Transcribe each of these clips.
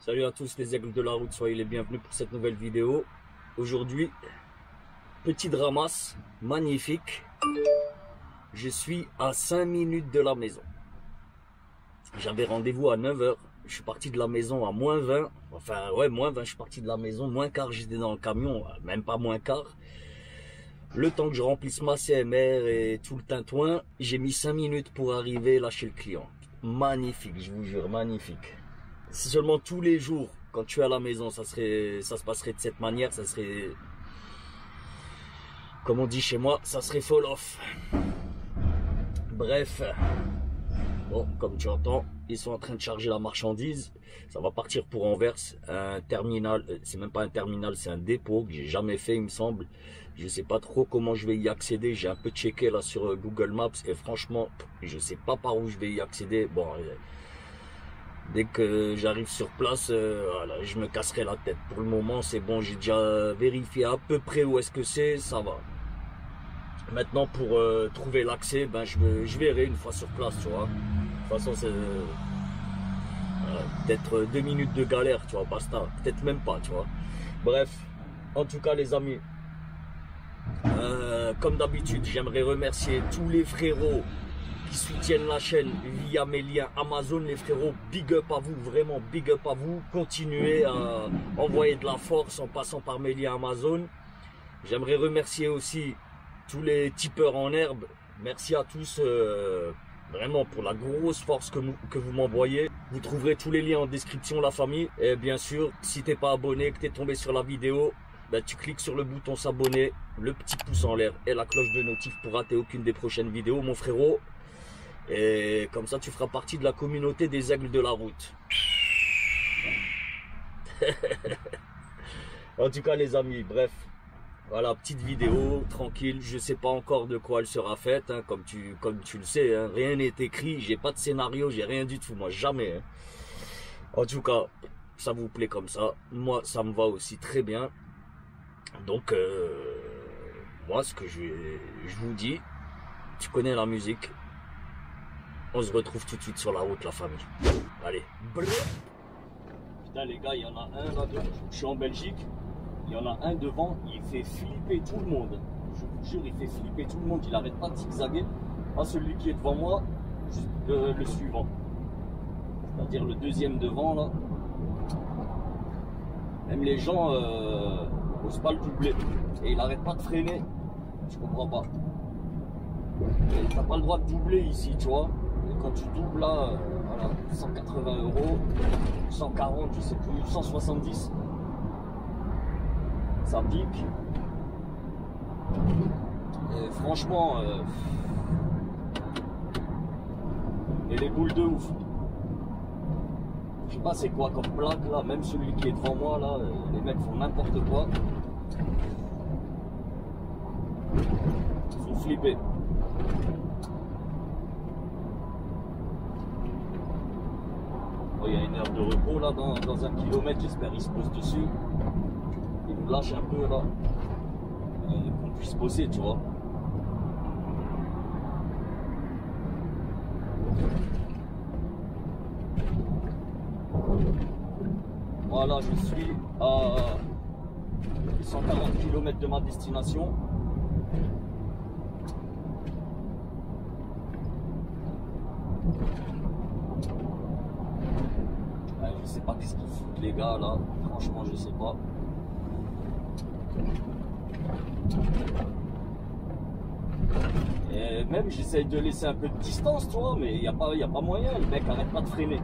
Salut à tous les aigles de la route, soyez les bienvenus pour cette nouvelle vidéo. Aujourd'hui, petite ramasse magnifique. Je suis à 5 minutes de la maison. J'avais rendez-vous à 9 h. Je suis parti de la maison à moins 20. Enfin, ouais, moins 20, je suis parti de la maison. Moins quart, j'étais dans le camion. Même pas moins quart. Le temps que je remplisse ma CMR et tout le tintouin, j'ai mis 5 minutes pour arriver là chez le client. Magnifique, je vous jure, magnifique. Si seulement tous les jours, quand tu es à la maison, ça se passerait de cette manière, ça serait, comme on dit chez moi, ça serait fall off. Bref, bon, comme tu entends, ils sont en train de charger la marchandise. Ça va partir pour Anvers, un terminal, c'est même pas un terminal, c'est un dépôt que j'ai jamais fait, il me semble. Je sais pas trop comment je vais y accéder. J'ai un peu checké là sur Google Maps et franchement, je sais pas par où je vais y accéder. Bon. Dès que j'arrive sur place, voilà, je me casserai la tête. Pour le moment, c'est bon, j'ai déjà vérifié à peu près où est-ce que c'est, ça va. Maintenant, pour trouver l'accès, ben, je verrai une fois sur place, tu vois. De toute façon, c'est peut-être 2 minutes de galère, tu vois, basta. Peut-être même pas, tu vois. Bref, en tout cas, les amis, comme d'habitude, j'aimerais remercier tous les frérots qui soutiennent la chaîne via mes liens Amazon. Les frérots, big up à vous, vraiment big up à vous. Continuez à envoyer de la force en passant par mes liens Amazon. J'aimerais remercier aussi tous les tipeurs en herbe. Merci à tous vraiment pour la grosse force que vous m'envoyez. Vous trouverez tous les liens en description, la famille. Et bien sûr, si t'es pas abonné, que t'es tombé sur la vidéo, ben, tu cliques sur le bouton s'abonner, le petit pouce en l'air et la cloche de notif pour rater aucune des prochaines vidéos, mon frérot. Et comme ça, tu feras partie de la communauté des aigles de la route. En tout cas, les amis, bref. Voilà, petite vidéo, tranquille. Je sais pas encore de quoi elle sera faite, hein, comme tu le sais. Hein, rien n'est écrit, j'ai pas de scénario, j'ai rien du tout, moi, jamais. Hein. En tout cas, ça vous plaît comme ça. Moi, ça me va aussi très bien. Donc, moi, ce que je vous dis, tu connais la musique. On se retrouve tout de suite sur la route, la famille. Allez. Putain, les gars, il y en a un là-dedans. Je suis en Belgique. Il y en a un devant. Il fait flipper tout le monde. Je vous jure, il fait flipper tout le monde. Il n'arrête pas de zigzaguer. Pas celui qui est devant moi, juste le suivant. C'est-à-dire le deuxième devant, là. Même les gens n'osent pas le doubler. Et il n'arrête pas de freiner. Je comprends pas. T'as pas le droit de doubler ici, tu vois. Et quand tu doubles là, voilà, 180 euros, 140, je sais plus, 170. Ça pique. Et franchement, et les boules de ouf. Je sais pas c'est quoi comme plaque là, même celui qui est devant moi là, les mecs font n'importe quoi. Faut flipper. Oh, il y a une heure de repos là dans 1 kilomètre, j'espère il se pose dessus. Il nous lâche un peu là. Qu'on puisse poser, tu vois. Voilà, je suis à 140 km de ma destination. Je sais pas qu'est-ce qu'ils foutent les gars là, franchement je sais pas. Et même j'essaye de laisser un peu de distance, tu vois, mais il n'y a pas moyen, le mec arrête pas de freiner.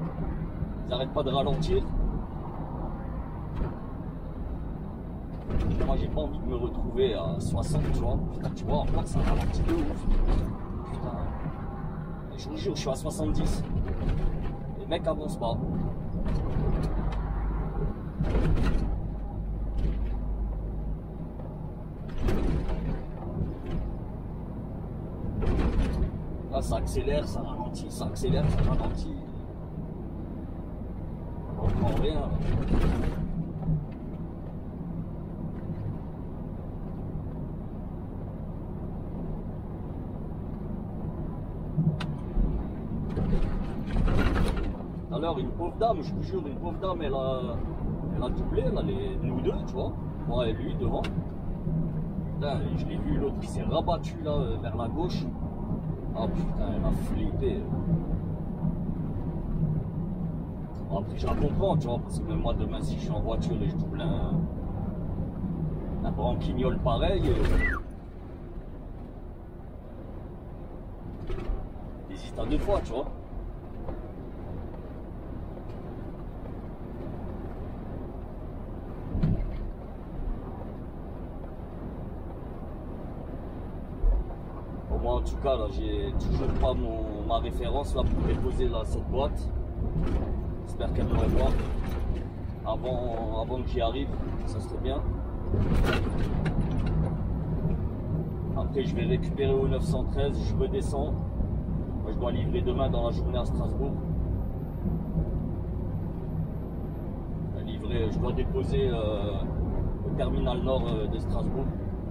Ils arrêtent pas de ralentir. Moi j'ai pas envie de me retrouver à 60, tu vois. Putain, tu vois, en fait ça ralentit de ouf. Putain. Et je vous jure, je suis à 70. Les mecs avancent pas. Là ça accélère, ça ralentit, ça accélère, ça ralentit. On comprend rien. Alors une pauvre dame, je vous jure, une pauvre dame, elle a doublé, elle a nous deux, tu vois, moi et lui devant. Putain, je l'ai vu, l'autre qui s'est rabattu là vers la gauche. Ah putain, elle a flippé. Bon, après je la comprends, tu vois, parce que même moi demain si je suis en voiture et je double un branquignol pareil, j'hésite à 2 fois, tu vois. Moi en tout cas là j'ai toujours pas ma référence là pour déposer là, cette boîte. J'espère qu'elle m'envoie avant que j'y arrive, ça serait bien. Après je vais récupérer au 913, je redescends. Moi je dois livrer demain dans la journée à Strasbourg. Je dois déposer au terminal nord de Strasbourg.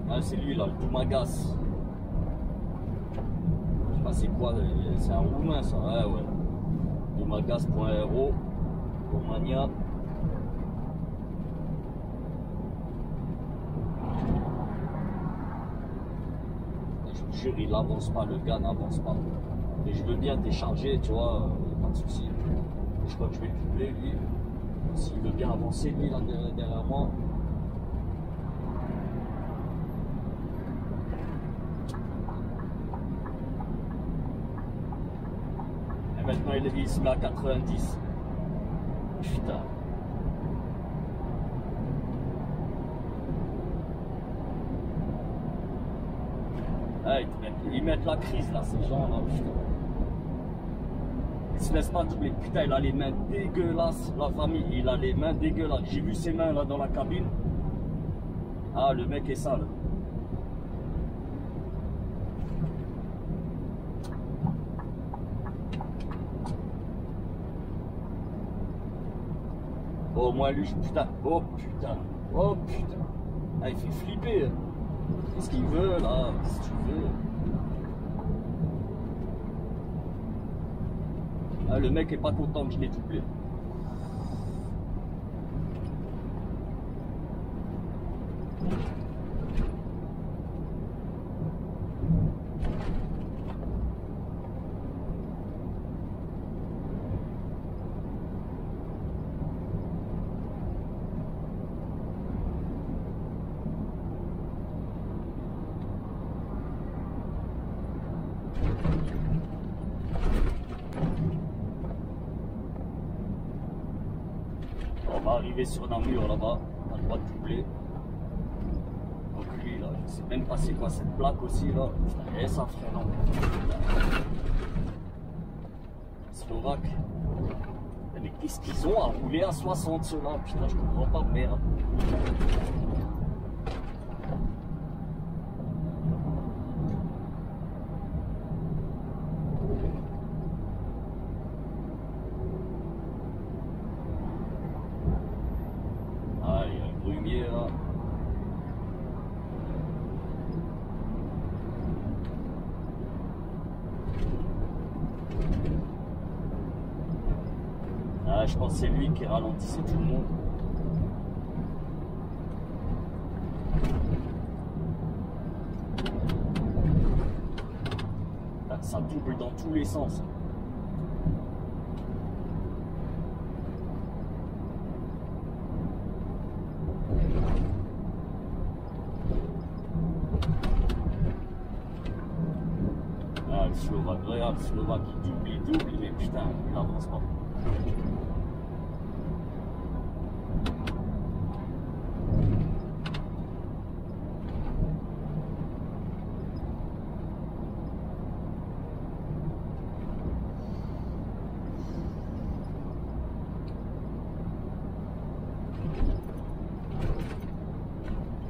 Ah, c'est lui là, le Doumagas. C'est quoi? C'est un roumain ça, ouais. Doumagas.ro, Romania. Je vous jure, il avance pas, le gars n'avance pas. Et je veux bien décharger, tu vois, pas de souci. Je crois que je vais le doubler lui. S'il veut bien avancer, lui là derrière moi. Maintenant il se met à 90. Putain. Ah, ils mettent la crise là, ces gens là, putain. Ils se laissent pas doubler. Putain, il a les mains dégueulasses. La famille, il a les mains dégueulasses. J'ai vu ses mains là dans la cabine. Ah, le mec est sale. Oh, moi lui, putain, oh putain, oh putain. Ah, il fait flipper. Qu'est-ce qu'il veut là? Qu'est-ce que tu veux? Ah, le mec est pas content que je l'ai doublé. arriver sur Namur là-bas, t'as le droit de doubler. Donc lui là, je sais même pas c'est quoi cette plaque aussi là. Putain, et ça freine non. Slovaque. Mais qu'est-ce qu'ils ont à rouler à 60 ceux-là? Putain, je comprends pas, merde. Ah, il y a un grumier là. Ah, je pense que c'est lui qui ralentissait tout le monde. Ah, ça double dans tous les sens. Ah, le Slovaque, regarde, le Slovaque il double, mais putain, il n'avance pas.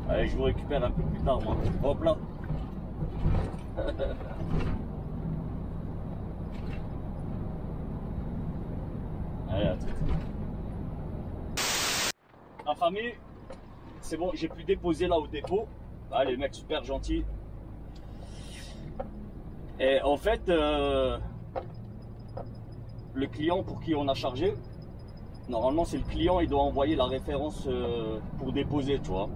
Allez, je vous récupère un peu plus tard, moi. Hop là. Allez, à tout. La famille, c'est bon, j'ai pu déposer là au dépôt. Ah, les mecs super gentils. Et en fait, le client pour qui on a chargé, normalement c'est le client, il doit envoyer la référence pour déposer, tu vois.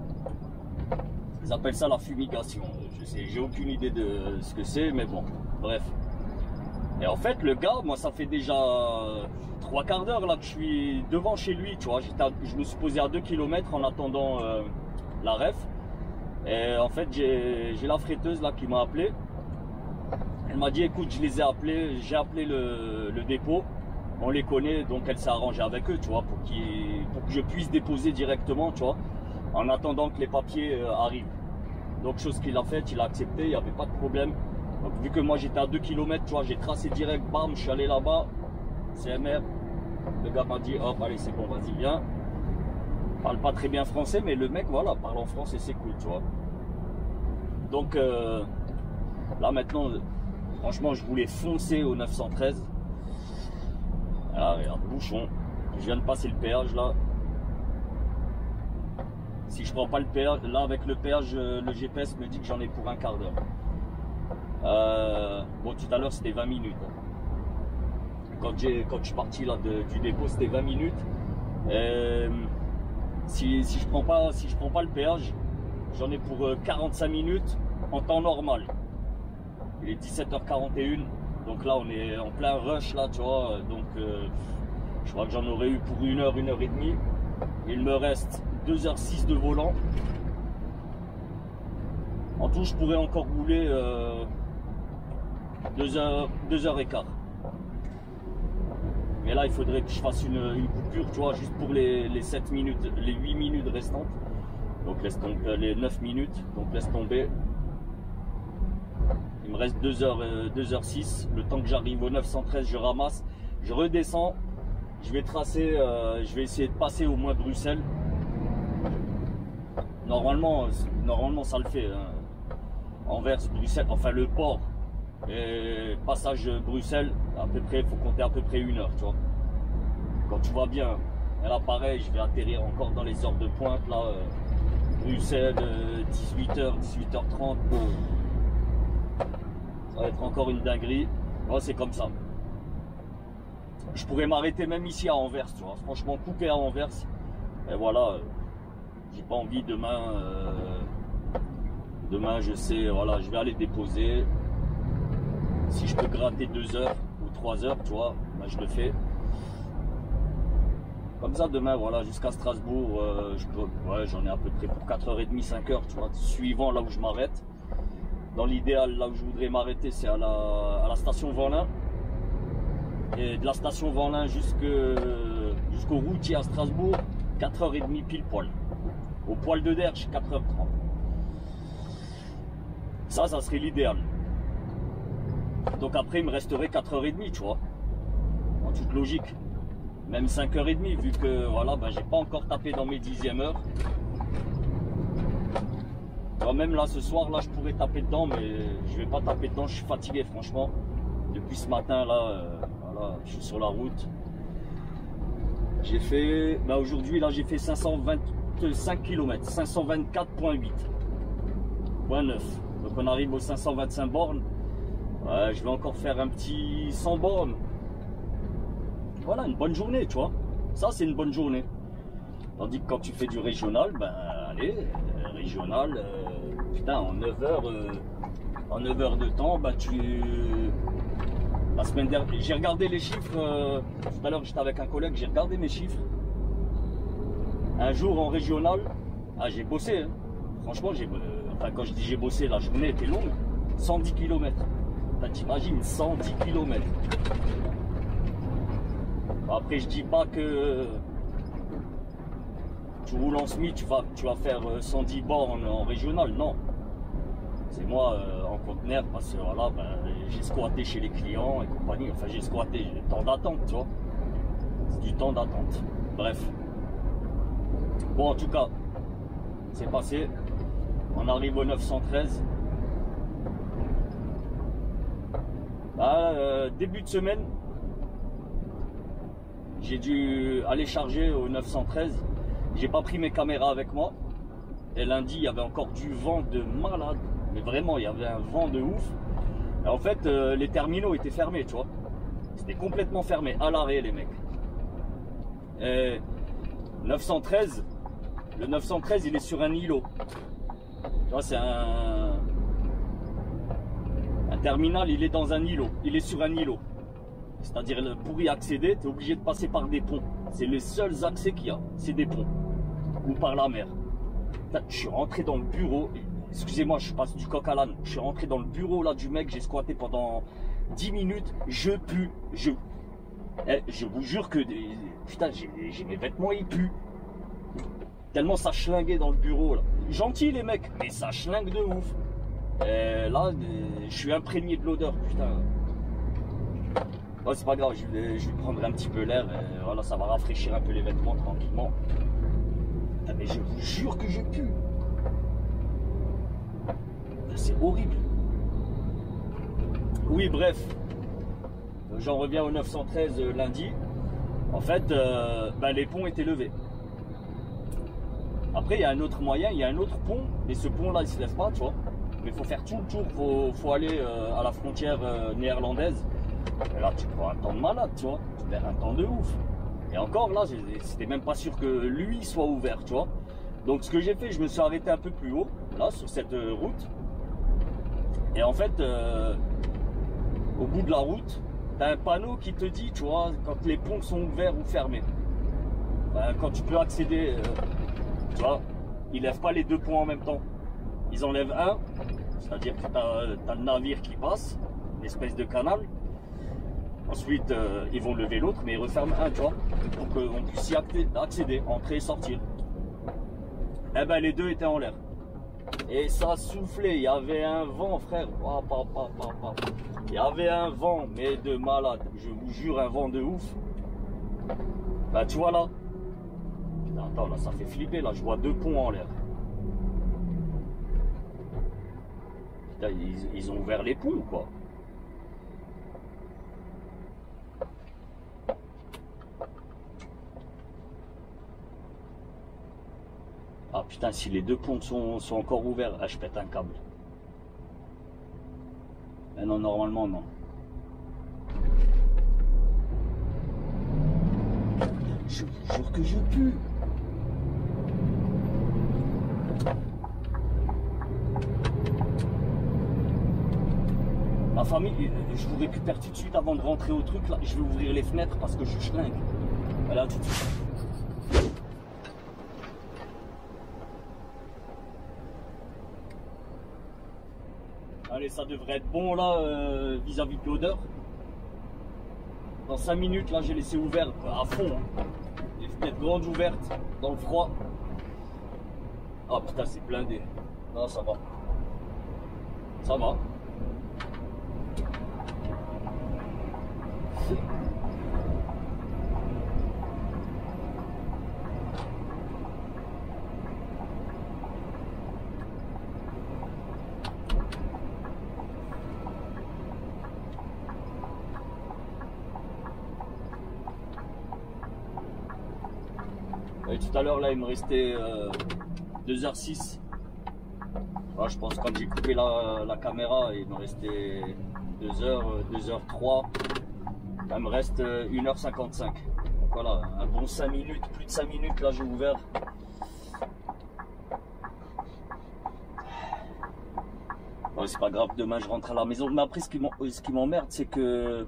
Ils appellent ça la fumigation. Je sais, j'ai aucune idée de ce que c'est, mais bon, bref. Et en fait, le gars, moi, ça fait déjà 3/4 d'heure là que je suis devant chez lui, tu vois. Je me suis posé à 2 km en attendant la ref. Et en fait, j'ai la fretteuse là qui m'a appelé. Elle m'a dit, écoute, je les ai appelés, j'ai appelé le dépôt. On les connaît, donc elle s'est arrangée avec eux, tu vois, pour que je puisse déposer directement, tu vois, en attendant que les papiers arrivent. Donc chose qu'il a faite, il a accepté, il n'y avait pas de problème. Donc vu que moi j'étais à 2 km, tu vois, j'ai tracé direct, bam, je suis allé là-bas, CMR, le gars m'a dit, hop, allez c'est bon, vas-y, viens. Il parle pas très bien français, mais le mec, voilà, parle en français, c'est cool, tu vois. Donc là maintenant, franchement, je voulais foncer au 913. Ah, regarde, bouchon. Je viens de passer le péage là. Si je prends pas le péage, là avec le péage, le GPS me dit que j'en ai pour 1/4 d'heure. Bon, tout à l'heure c'était 20 minutes. Quand je suis parti là du dépôt, c'était 20 minutes. Si je prends pas le péage, j'en ai pour 45 minutes en temps normal. Il est 17h41. Donc là, on est en plein rush, là, tu vois. Donc, je crois que j'en aurais eu pour 1 heure, 1 heure et demie. Il me reste 2h06 de volant. En tout, je pourrais encore rouler 2h15. Mais là, il faudrait que je fasse une coupure, tu vois, juste pour les 7 minutes, les 8 minutes restantes. Donc, laisse tomber les 9 minutes. Donc, laisse tomber. Il me reste 2h06. Le temps que j'arrive au 913, je ramasse. Je redescends. Je vais tracer. Je vais essayer de passer au moins Bruxelles. Normalement ça le fait. Hein. Anvers, Bruxelles, enfin le port. Et passage Bruxelles, à peu près, il faut compter à peu près 1 heure, tu vois. Quand tu vas bien. Et là, pareil, je vais atterrir encore dans les heures de pointe. Là, Bruxelles, 18h, 18h30. Ça va être encore une dinguerie. Oh, c'est comme ça. Je pourrais m'arrêter même ici à Anvers, tu vois. Franchement, couper à Anvers. Et voilà. J'ai pas envie demain. Demain, je sais, voilà, je vais aller déposer. Si je peux gratter 2 heures ou 3 heures, tu vois, ben je le fais. Comme ça, demain, voilà, jusqu'à Strasbourg, ouais, j'en ai à peu près pour 4h30, 5h, tu vois, suivant là où je m'arrête. Dans l'idéal, là où je voudrais m'arrêter, c'est à la station Vanlin. Et de la station Vanlin jusqu'au routier à Strasbourg, 4h30 pile poil. Au poil de Derche, 4h30. Ça serait l'idéal. Donc après, il me resterait 4h30, tu vois. En toute logique. Même 5h30, vu que voilà, ben, j'ai pas encore tapé dans mes 10e heures. Quand même là, ce soir, là, je pourrais taper dedans, mais je vais pas taper dedans, je suis fatigué, franchement. Depuis ce matin, là, voilà, je suis sur la route. J'ai fait, ben, aujourd'hui, là, j'ai fait 525 km, 524,8. 9. Donc on arrive aux 525 bornes. Je vais encore faire un petit 100 bornes. Voilà, une bonne journée, tu vois. Ça, c'est une bonne journée. Tandis que quand tu fais du régional, ben allez, régional, putain, en 9 heures, en 9 heures de temps, bah la semaine dernière, j'ai regardé les chiffres, tout à l'heure j'étais avec un collègue, j'ai regardé mes chiffres. Un jour en régional, j'ai bossé, hein. Franchement, enfin, quand je dis j'ai bossé, la journée était longue, 110 km. T'imagines, 110 km. Après, je dis pas que tu roules en semi, tu vas faire 110 bornes en régional, non. C'est moi en conteneur parce que voilà, ben, j'ai squatté chez les clients et compagnie. Enfin, j'ai squatté, j'ai le temps d'attente, tu vois. C'est du temps d'attente. Bref. Bon, en tout cas, c'est passé. On arrive au 913. Début de semaine, j'ai dû aller charger au 913. J'ai pas pris mes caméras avec moi. Et lundi, il y avait encore du vent de malade. Mais vraiment, il y avait un vent de ouf. Et en fait, les terminaux étaient fermés, tu vois. C'était complètement fermé, à l'arrêt, les mecs. Et 913, le 913, il est sur un îlot. Tu vois, c'est un terminal, il est dans un îlot. Il est sur un îlot. C'est-à-dire, pour y accéder, tu es obligé de passer par des ponts. C'est les seuls accès qu'il y a, c'est des ponts. Ou par la mer. Là, je suis rentré dans le bureau. Excusez-moi, je passe du coq à l'âne. Je suis rentré dans le bureau là du mec, j'ai squatté pendant 10 minutes. Je pue. Je vous jure que putain, j'ai mes vêtements, ils puent. Tellement ça schlinguait dans le bureau là. Gentil les mecs, mais ça schlingue de ouf. Et là, je suis imprégné de l'odeur, putain. Ouais, c'est pas grave, je vais prendre un petit peu l'air. Voilà, ça va rafraîchir un peu les vêtements tranquillement. Ah, mais je vous jure que je pue. C'est horrible. Oui, bref. J'en reviens au 913 lundi. En fait, les ponts étaient levés. Après, il y a un autre moyen, il y a un autre pont. Mais ce pont-là, il se lève pas, tu vois. Mais il faut faire tout le tour. Faut aller à la frontière néerlandaise. Et là, tu prends un temps de malade, tu vois. Tu perds un temps de ouf. Et encore, là, c'était même pas sûr que lui soit ouvert, tu vois. Donc, ce que j'ai fait, je me suis arrêté un peu plus haut, là, sur cette route. Et en fait, au bout de la route, tu as un panneau qui te dit, tu vois, quand les ponts sont ouverts ou fermés. Ben, quand tu peux accéder, tu vois, ils lèvent pas les deux ponts en même temps. Ils enlèvent un, c'est-à-dire que tu as le navire qui passe, une espèce de canal. Ensuite, ils vont lever l'autre, mais ils referment un, tu vois, pour qu'on puisse y accéder, entrer et sortir. Eh ben, les deux étaient en l'air. Et ça soufflait, il y avait un vent, frère. Il y avait un vent, mais de malade. Je vous jure, un vent de ouf. Bah, tu vois là. Putain, attends, là, ça fait flipper. Là, je vois deux ponts en l'air. Putain, ils ont ouvert les ponts ou quoi? Ah putain, si les deux ponts sont encore ouverts, je pète un câble. Mais non, normalement non. Je vous jure que je pue. Ma famille, je vous récupère tout de suite avant de rentrer au truc là. Je vais ouvrir les fenêtres parce que je schlingue. Voilà, tout de suite. Allez, ça devrait être bon là vis-à-vis de l'odeur. Dans 5 minutes là, j'ai laissé ouvert à fond. Hein. Et fenêtres grandes ouvertes, dans le froid. Ah putain, c'est blindé. Non, ça va. Ça va. Et tout à l'heure, là, il me restait 2h06. Ah, je pense que quand j'ai coupé la caméra, il me restait 2h, 2h03. Là, il me reste 1h55. Donc voilà, un bon 5 minutes, plus de 5 minutes, là, j'ai ouvert. Bon, c'est pas grave, demain, je rentre à la maison. Mais après, ce qui m'emmerde, c'est que...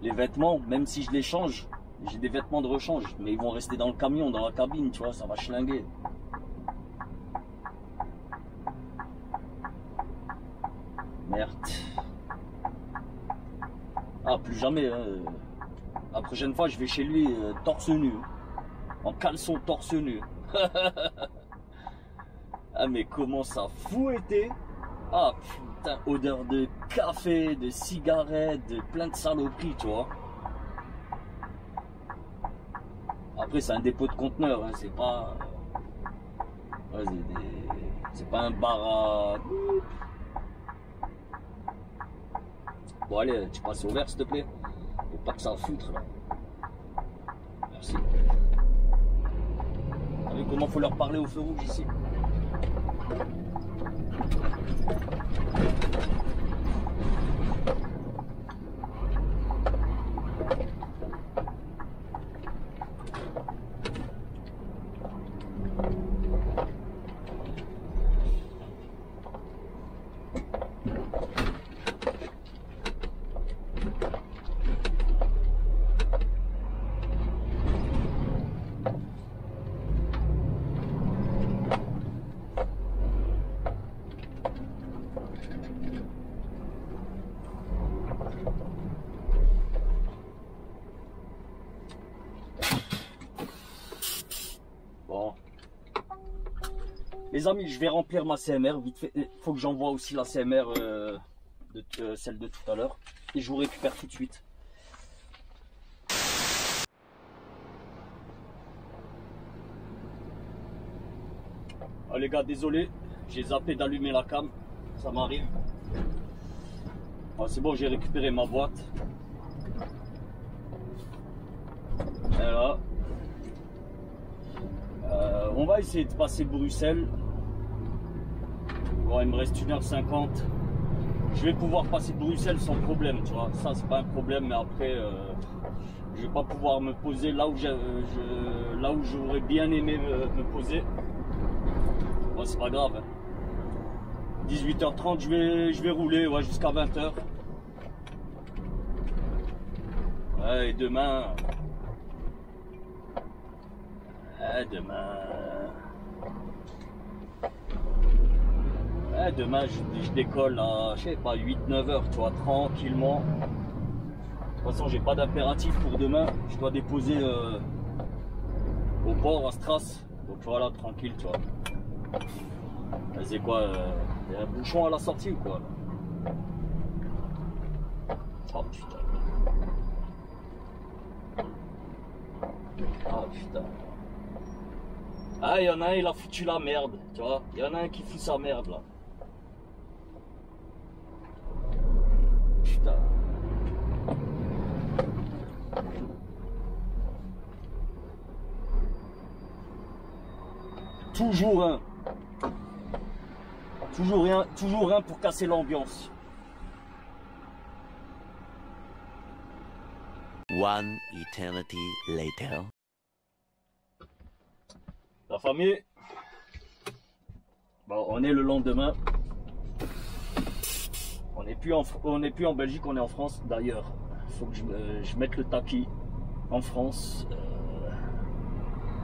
les vêtements, même si je les change, j'ai des vêtements de rechange, mais ils vont rester dans le camion, dans la cabine, tu vois, ça va schlinguer. Merde. Ah, plus jamais. Hein. La prochaine fois, je vais chez lui torse nu. En caleçon torse nu. Ah, mais comment ça fouettait. Ah, putain, odeur de café, de cigarettes, de plein de saloperies, tu vois. Après, c'est un dépôt de conteneurs, hein, c'est pas... Ouais, c'est pas un bar à... Bon, allez, tu passes au vert, s'il te plaît. Faut pas que ça foutre, là. Merci. Vous savez comment faut leur parler au feu rouge, ici? Les amis, je vais remplir ma CMR vite fait. Il faut que j'envoie aussi la CMR, celle de tout à l'heure. Et je vous récupère tout de suite. Ah les gars, désolé. J'ai zappé d'allumer la cam. Ça m'arrive. Ah, c'est bon, j'ai récupéré ma boîte. Et là. On va essayer de passer Bruxelles. Bon, il me reste 1h50. Je vais pouvoir passer Bruxelles sans problème, tu vois. Ça, c'est pas un problème, mais après, je vais pas pouvoir me poser là où j'aurais bien aimé me poser. Bon, c'est pas grave. 18h30, je vais rouler, ouais, jusqu'à 20h. Ouais, et demain... demain je décolle à, je sais pas, 8-9 heures, tu vois, tranquillement. De toute façon, j'ai pas d'impératif pour demain. Je dois déposer au port à Stras. Donc voilà, tranquille, tu vois. C'est quoi, y a un bouchon à la sortie ou quoi? Oh putain. Oh putain. Ah, il y en a un, il a foutu la merde, tu vois. Il y en a un qui fout sa merde, là. Putain. Toujours un. Toujours un pour casser l'ambiance. One eternity later. La famille. Bon, on est le lendemain. On n'est plus en Belgique, on est en France. D'ailleurs, il faut que je mette le tapis en France.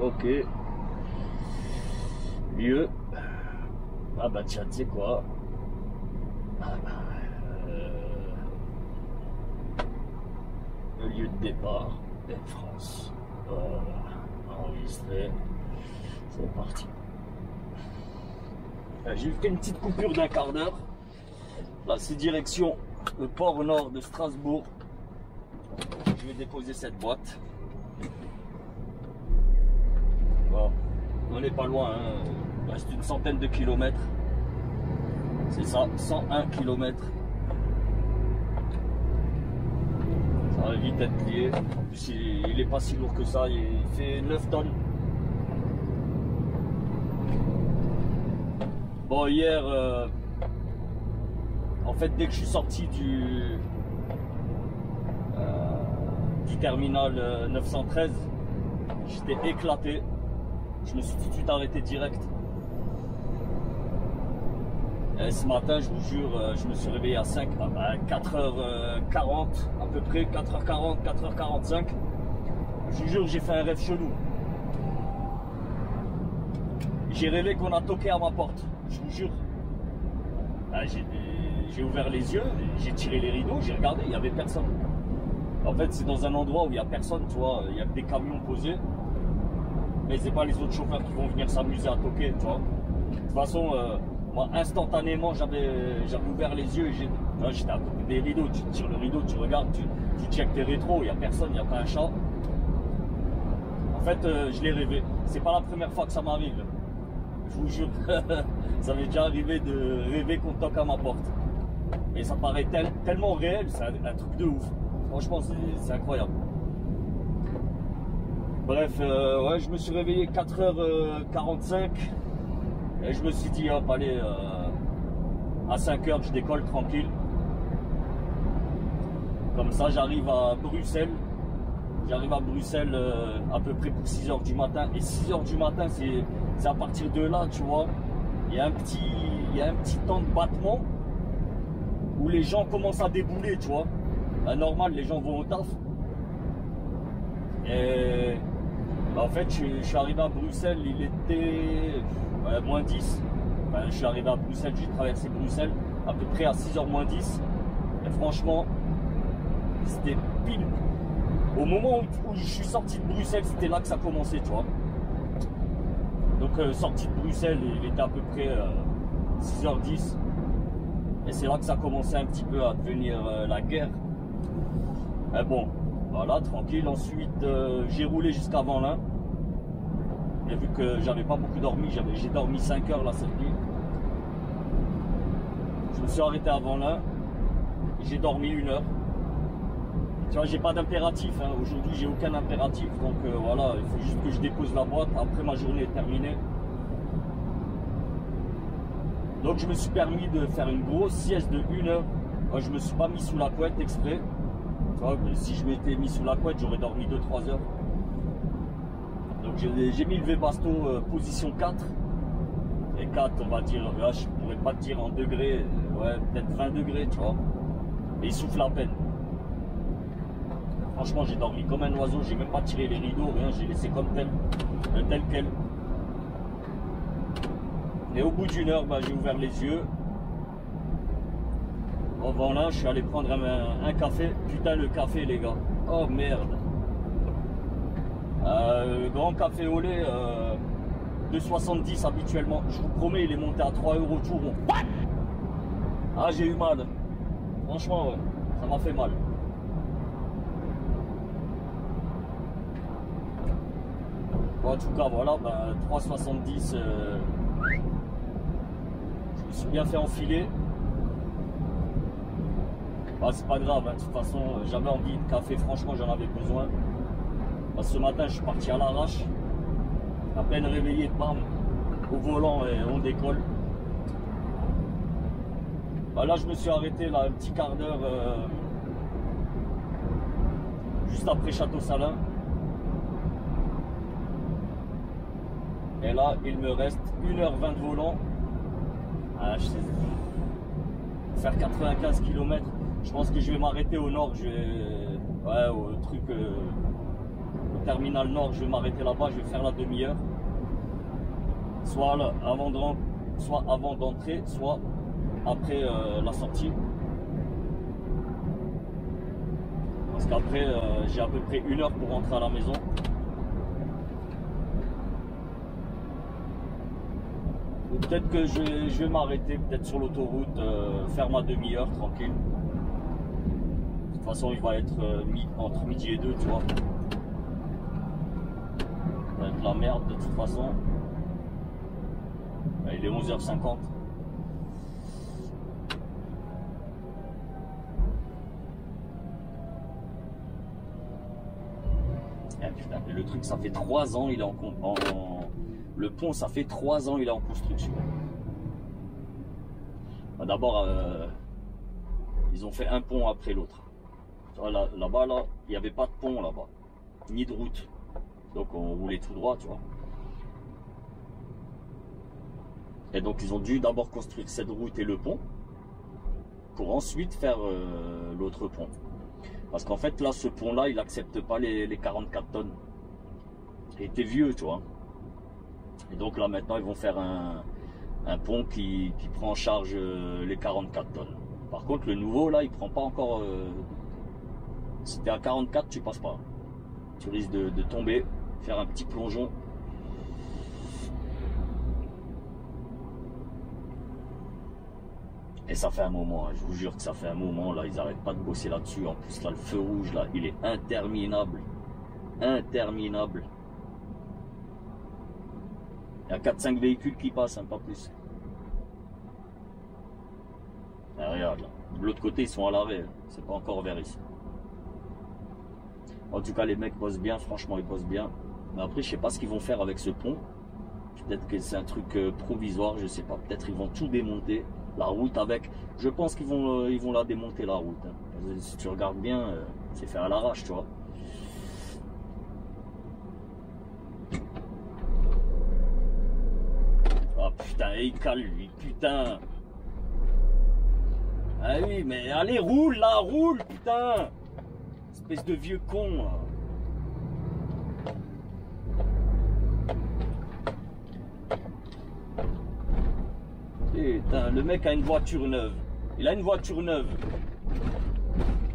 Ok. Mieux. Ah bah tiens, tu sais quoi? Le lieu de départ, Air France. Voilà, enregistré. C'est parti. J'ai fait une petite coupure d'1 quart d'heure. Là, c'est direction le port nord de Strasbourg. Je vais déposer cette boîte. Bon, on n'est pas loin, hein. Il reste une centaine de kilomètres. C'est ça, 101 km. Ça va vite être lié. En plus, il n'est pas si lourd que ça. Il fait 9 tonnes. Bon, hier, en fait, dès que je suis sorti du terminal 913, j'étais éclaté. Je me suis tout de suite arrêté direct. Et ce matin, je vous jure, je me suis réveillé à 4h40 à peu près, 4h40, 4h45. Je vous jure, j'ai fait un rêve chelou. J'ai rêvé qu'on a toqué à ma porte, je vous jure. J'ai ouvert les yeux, j'ai tiré les rideaux, j'ai regardé, il n'y avait personne. En fait, c'est dans un endroit où il n'y a personne, tu vois, il y a que des camions posés. Mais c'est pas les autres chauffeurs qui vont venir s'amuser à toquer, tu vois. De toute façon, moi, instantanément, j'avais ouvert les yeux et j'étais à côté des rideaux. Tu tires le rideau, tu regardes, tu checkes tes rétros, il n'y a personne, il n'y a pas un chat. En fait, je l'ai rêvé. C'est pas la première fois que ça m'arrive. Je vous jure, ça m'est déjà arrivé de rêver qu'on toque à ma porte. Et ça paraît tellement réel, c'est un truc de ouf. Franchement, c'est incroyable. Bref, ouais, je me suis réveillé 4h45 et je me suis dit, hop, allez, à 5h, je décolle tranquille. Comme ça, j'arrive à Bruxelles. J'arrive à Bruxelles à peu près pour 6h du matin. Et 6h du matin, c'est à partir de là, tu vois, il y a un petit temps de battement où les gens commencent à débouler, tu vois. Normal, les gens vont au taf. Et en fait, je suis arrivé à Bruxelles, il était moins 10. Enfin, je suis arrivé à Bruxelles, j'ai traversé Bruxelles à peu près à 6h moins 10. Et franchement, c'était pile. Au moment où je suis sorti de Bruxelles, c'était là que ça commençait, tu vois. Donc, sorti de Bruxelles, il était à peu près 6h10. Et c'est là que ça commençait un petit peu à devenir la guerre. Mais bon, voilà, tranquille. Ensuite, j'ai roulé jusqu'à Vanlin. Et vu que j'avais pas beaucoup dormi, j'ai dormi 5 heures là cette nuit. Je me suis arrêté à Vanlin. J'ai dormi 1 heure. Tu vois, j'ai pas d'impératif. Hein. Aujourd'hui, j'ai aucun impératif. Donc voilà, il faut juste que je dépose la boîte. Après, ma journée est terminée. Donc, je me suis permis de faire une grosse sieste de 1 heure. Moi, je me suis pas mis sous la couette exprès. Tu vois, mais si je m'étais mis sous la couette, j'aurais dormi 2-3 heures. Donc j'ai mis le V-Basto position 4. Et 4, on va dire, là, je pourrais pas te dire en degrés, ouais, peut-être 20 degrés, tu vois. Et il souffle à peine. Franchement, j'ai dormi comme un oiseau, j'ai même pas tiré les rideaux, rien, j'ai laissé comme tel quel. Et au bout d'1 heure, bah, j'ai ouvert les yeux. En Vanlin, je suis allé prendre un café. Putain, le café, les gars. Oh merde. Grand café au lait, 2,70 habituellement. Je vous promets, il est monté à 3 € tout rond. Ah, j'ai eu mal. Franchement, ouais, ça m'a fait mal. Bon, en tout cas, voilà, ben, 3,70. Je me suis bien fait enfiler. Bah, c'est pas grave, hein. De toute façon, j'avais envie de café, franchement, j'en avais besoin. Bah, ce matin, je suis parti à l'arrache. À peine réveillé, bam, au volant et on décolle. Bah, là, je me suis arrêté là, un petit quart d'heure juste après Château-Salin. Et là, il me reste 1h20 de volant. Ah, je sais, faire 95 km. Je pense que je vais m'arrêter au nord. Je vais, ouais, au truc, au terminal nord. Je vais m'arrêter là-bas. Je vais faire la demi-heure. Soit là, avant d'entrer, soit après la sortie. Parce qu'après, j'ai à peu près 1 heure pour rentrer à la maison. Ou peut-être que je vais m'arrêter, peut-être sur l'autoroute, faire ma demi-heure tranquille. De toute façon, il va être entre midi et 2, tu vois. Ça va être la merde de toute façon. Il est 11h50. Putain, mais le truc, ça fait 3 ans, il est le pont, ça fait 3 ans, il est en construction. D'abord, ils ont fait un pont après l'autre. Là-bas, là, il n'y avait pas de pont là-bas, ni de route. Donc on roulait tout droit, tu vois. Et donc ils ont dû d'abord construire cette route et le pont pour ensuite faire l'autre pont. Parce qu'en fait là, ce pont là, il n'accepte pas les 44 tonnes. Il était vieux, tu vois. Et donc là maintenant ils vont faire un pont qui prend en charge les 44 tonnes. Par contre le nouveau là, il prend pas encore. Si t'es à 44, tu passes pas. Tu risques de tomber, faire un petit plongeon. Et ça fait un moment, hein, je vous jure que ça fait un moment, là, ils n'arrêtent pas de bosser là-dessus. En plus, là, le feu rouge, là, il est interminable. Interminable. Il y a 4-5 véhicules qui passent, hein, pas plus. Et regarde, là. De l'autre côté, ils sont à l'arrêt. Hein. C'est pas encore vers ici. En tout cas, les mecs bossent bien, franchement, ils bossent bien. Mais après, je sais pas ce qu'ils vont faire avec ce pont. Peut-être que c'est un truc provisoire, je sais pas. Peut-être ils vont tout démonter. La route avec, je pense qu'ils vont la démonter la route. Hein. Si tu regardes bien, c'est fait à l'arrache, tu vois. Ah putain, il cale lui, putain. Ah oui, mais allez, roule là, roule, putain. Espèce de vieux con. Là. Putain, le mec a une voiture neuve. Il a une voiture neuve.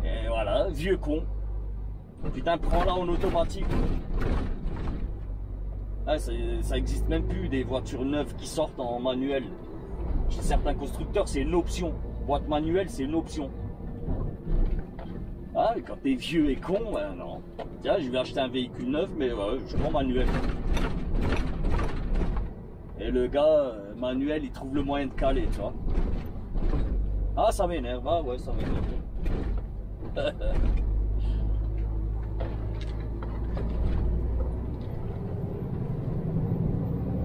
Et voilà, vieux con. Putain, prends-la en automatique. Ah, ça existe même plus des voitures neuves qui sortent en manuel. Chez certains constructeurs, c'est une option. Boîte manuelle, c'est une option. Ah, mais quand t'es vieux et con, ben non. Tiens, je vais acheter un véhicule neuf, mais je prends manuel. Et le gars, manuel, il trouve le moyen de caler, tu vois. Ah, ça m'énerve, ah ouais, ça m'énerve.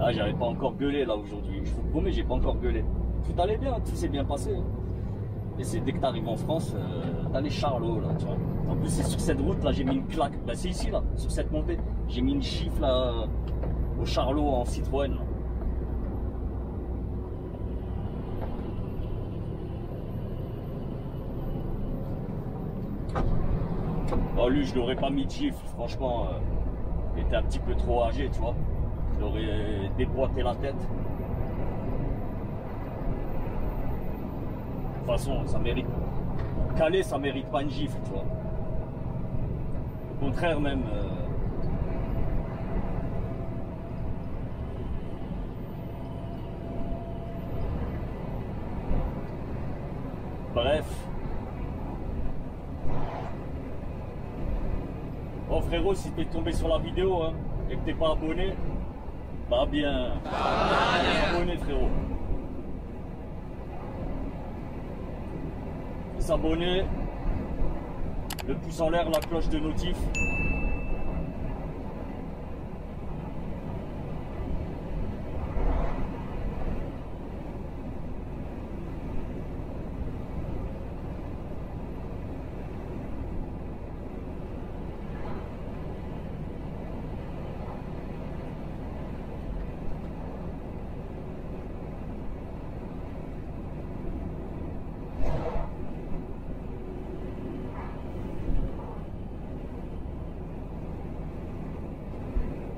Ah, j'avais pas encore gueulé là aujourd'hui. Je vous promets, j'ai pas encore gueulé. Tout allait bien, tout s'est bien passé. Et c'est dès que t'arrives en France, t'as les charlots là, tu vois. En plus, c'est sur cette route là, j'ai mis une claque. Bah, c'est ici là, sur cette montée. J'ai mis une gifle là, au charlot en Citroën. Là. Bon, lui, je l'aurais pas mis de gifle, franchement. Il était un petit peu trop âgé, tu vois. Il aurait déboîté la tête. De toute façon, ça mérite. Calais, ça mérite pas une gifle, tu vois. Au contraire, même. Bref. Bon, frérot, si t'es tombé sur la vidéo hein, et que t'es pas abonné, bah bien. Abonné, frérot. S'abonner, le pouce en l'air, la cloche de notif.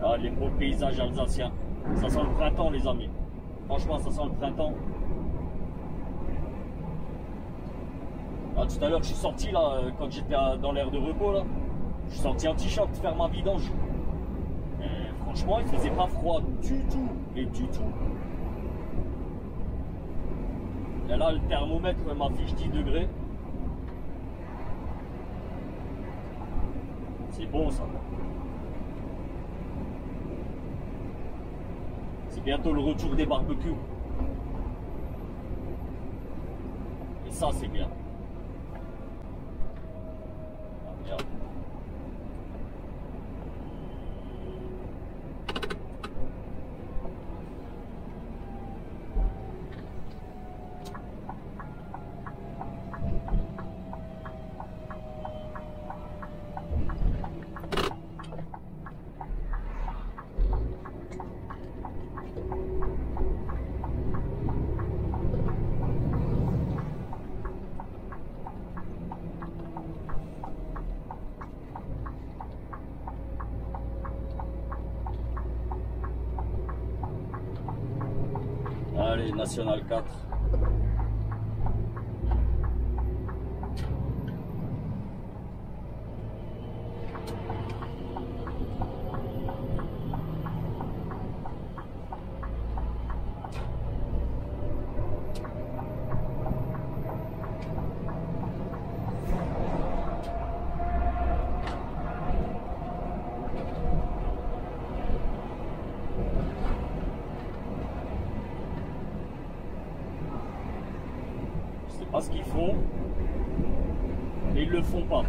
Ah, les beaux paysages alsaciens. Ça sent le printemps, les amis. Franchement, ça sent le printemps. Ah, tout à l'heure, je suis sorti là, quand j'étais dans l'aire de repos là. Je suis sorti en t-shirt faire ma vidange. Et franchement, il faisait pas froid du tout, et du tout. Et là, le thermomètre m'affiche 10 degrés. C'est bon ça. C'est bientôt le retour des barbecues. Et ça, c'est bien. Ah, merde. Allez, National 4. Pas ce qu'ils font, mais ils le font pas.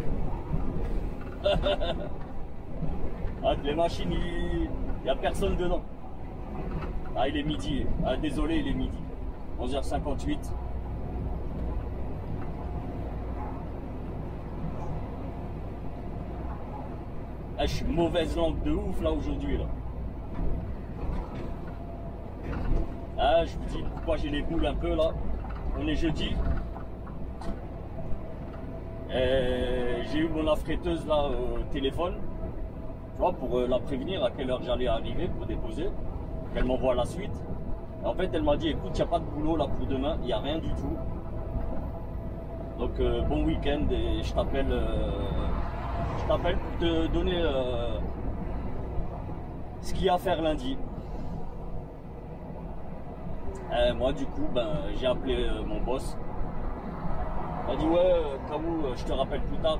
Ah, les machines, il n'y a personne dedans. Ah, il est midi. Ah, désolé, il est midi. 11h58. Ah, je suis mauvaise langue de ouf là aujourd'hui là. Ah, je vous dis pourquoi j'ai les boules un peu là. On est jeudi. J'ai eu mon affréteuse là au téléphone, tu vois, pour la prévenir à quelle heure j'allais arriver pour déposer, qu'elle m'envoie la suite. Et en fait, elle m'a dit, écoute, il n'y a pas de boulot là pour demain, il n'y a rien du tout. Donc bon week-end et je t'appelle pour te donner ce qu'il y a à faire lundi. Moi du coup, ben, j'ai appelé mon boss. Il m'a dit ouais, Kamou, je te rappelle plus tard,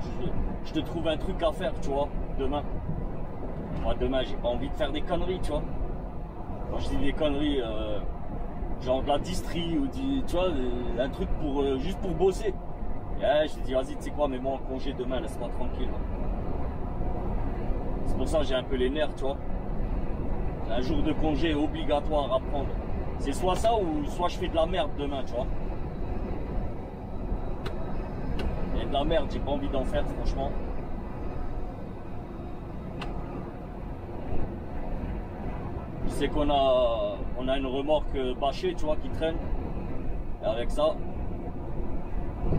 je te trouve un truc à faire, tu vois, demain. Moi demain, j'ai pas envie de faire des conneries, tu vois. Quand je dis des conneries, genre de la distrie ou tu vois, un truc pour juste pour bosser. Et je lui dis vas-y, tu sais quoi, mets-moi en congé demain, laisse-moi tranquille. C'est pour ça que j'ai un peu les nerfs, tu vois. Un jour de congé obligatoire à prendre. C'est soit ça ou soit je fais de la merde demain, tu vois. Et de la merde, j'ai pas envie d'en faire, franchement. Je sais qu'on a une remorque bâchée, tu vois, qui traîne. Et avec ça,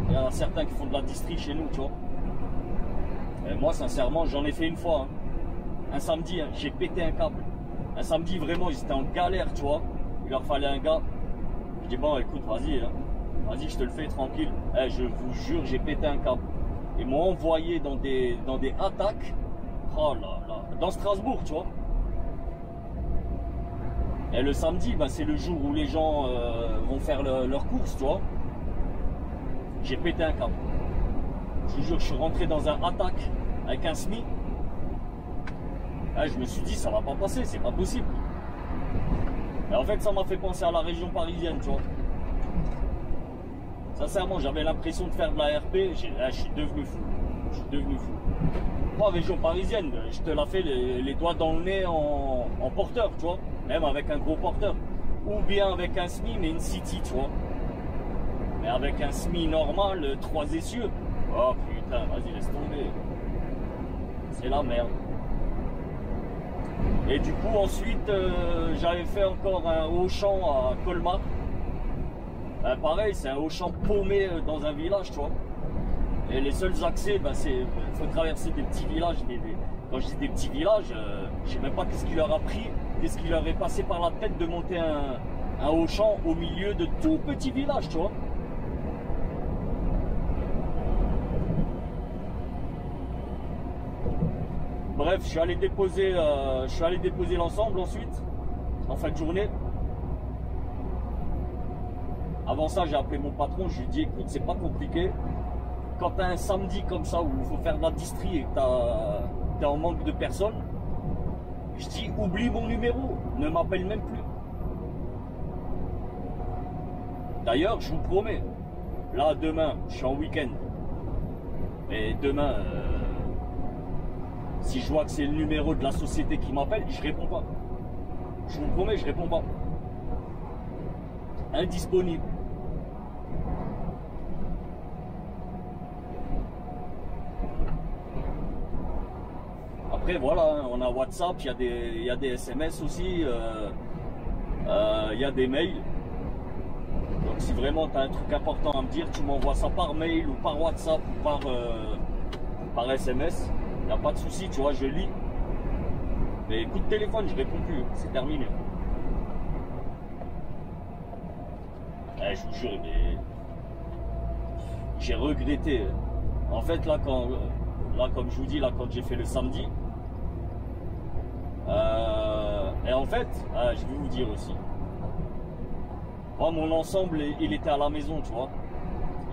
il y en a certains qui font de la distrie chez nous, tu vois. Et moi, sincèrement, j'en ai fait une fois. Hein. Un samedi, hein, j'ai pété un câble. Un samedi, vraiment, ils étaient en galère, tu vois. Il leur fallait un gars. Je dis bon, écoute, vas-y, hein. Vas-y, je te le fais tranquille. Je vous jure, j'ai pété un câble. Ils m'ont envoyé dans des attaques. Oh là là, dans Strasbourg, tu vois. Et le samedi, bah, c'est le jour où les gens vont faire leurs courses, tu vois. J'ai pété un câble. Je vous jure, je suis rentré dans un attaque avec un SMI. Je me suis dit, ça va pas passer, c'est pas possible. Et en fait, ça m'a fait penser à la région parisienne, tu vois. Sincèrement, j'avais l'impression de faire de la RP, je suis devenu fou. Je suis devenu fou. Moi, région parisienne, je te la fais les doigts dans le nez en porteur, tu vois. Même avec un gros porteur. Ou bien avec un SMI, mais une City, tu vois. Mais avec un SMI normal, 3 essieux. Oh putain, vas-y, laisse tomber. C'est la merde. Et du coup, ensuite, j'avais fait encore un Auchan à Colmar. Pareil, c'est un Auchan paumé dans un village, tu vois. Et les seuls accès, bah, il faut traverser des petits villages. Quand je dis des petits villages, je sais même pas qu'est-ce qui leur a pris, qu'est-ce qui leur est passé par la tête de monter un Auchan au milieu de tout petits villages, tu vois. Bref, je suis allé déposer l'ensemble ensuite, en fin de journée. Avant ça, j'ai appelé mon patron, je lui ai dit, écoute, c'est pas compliqué. Quand tu as un samedi comme ça où il faut faire de la distrie et que tu es en manque de personnes, je dis, oublie mon numéro, ne m'appelle même plus. D'ailleurs, je vous promets, là, demain, je suis en week-end. Et demain, si je vois que c'est le numéro de la société qui m'appelle, je réponds pas. Je vous promets, je réponds pas. Indisponible. Après, voilà, on a WhatsApp, il y a des SMS aussi, il y a des mails. Donc si vraiment tu as un truc important à me dire, tu m'envoies ça par mail ou par WhatsApp ou par SMS. Il n'y a pas de souci, tu vois, je lis. Mais coup de téléphone, je réponds plus, c'est terminé. Je vous jure, mais j'ai regretté. En fait, là, comme je vous dis, là, quand j'ai fait le samedi, et en fait, je vais vous dire aussi. Moi, mon ensemble, il était à la maison, tu vois.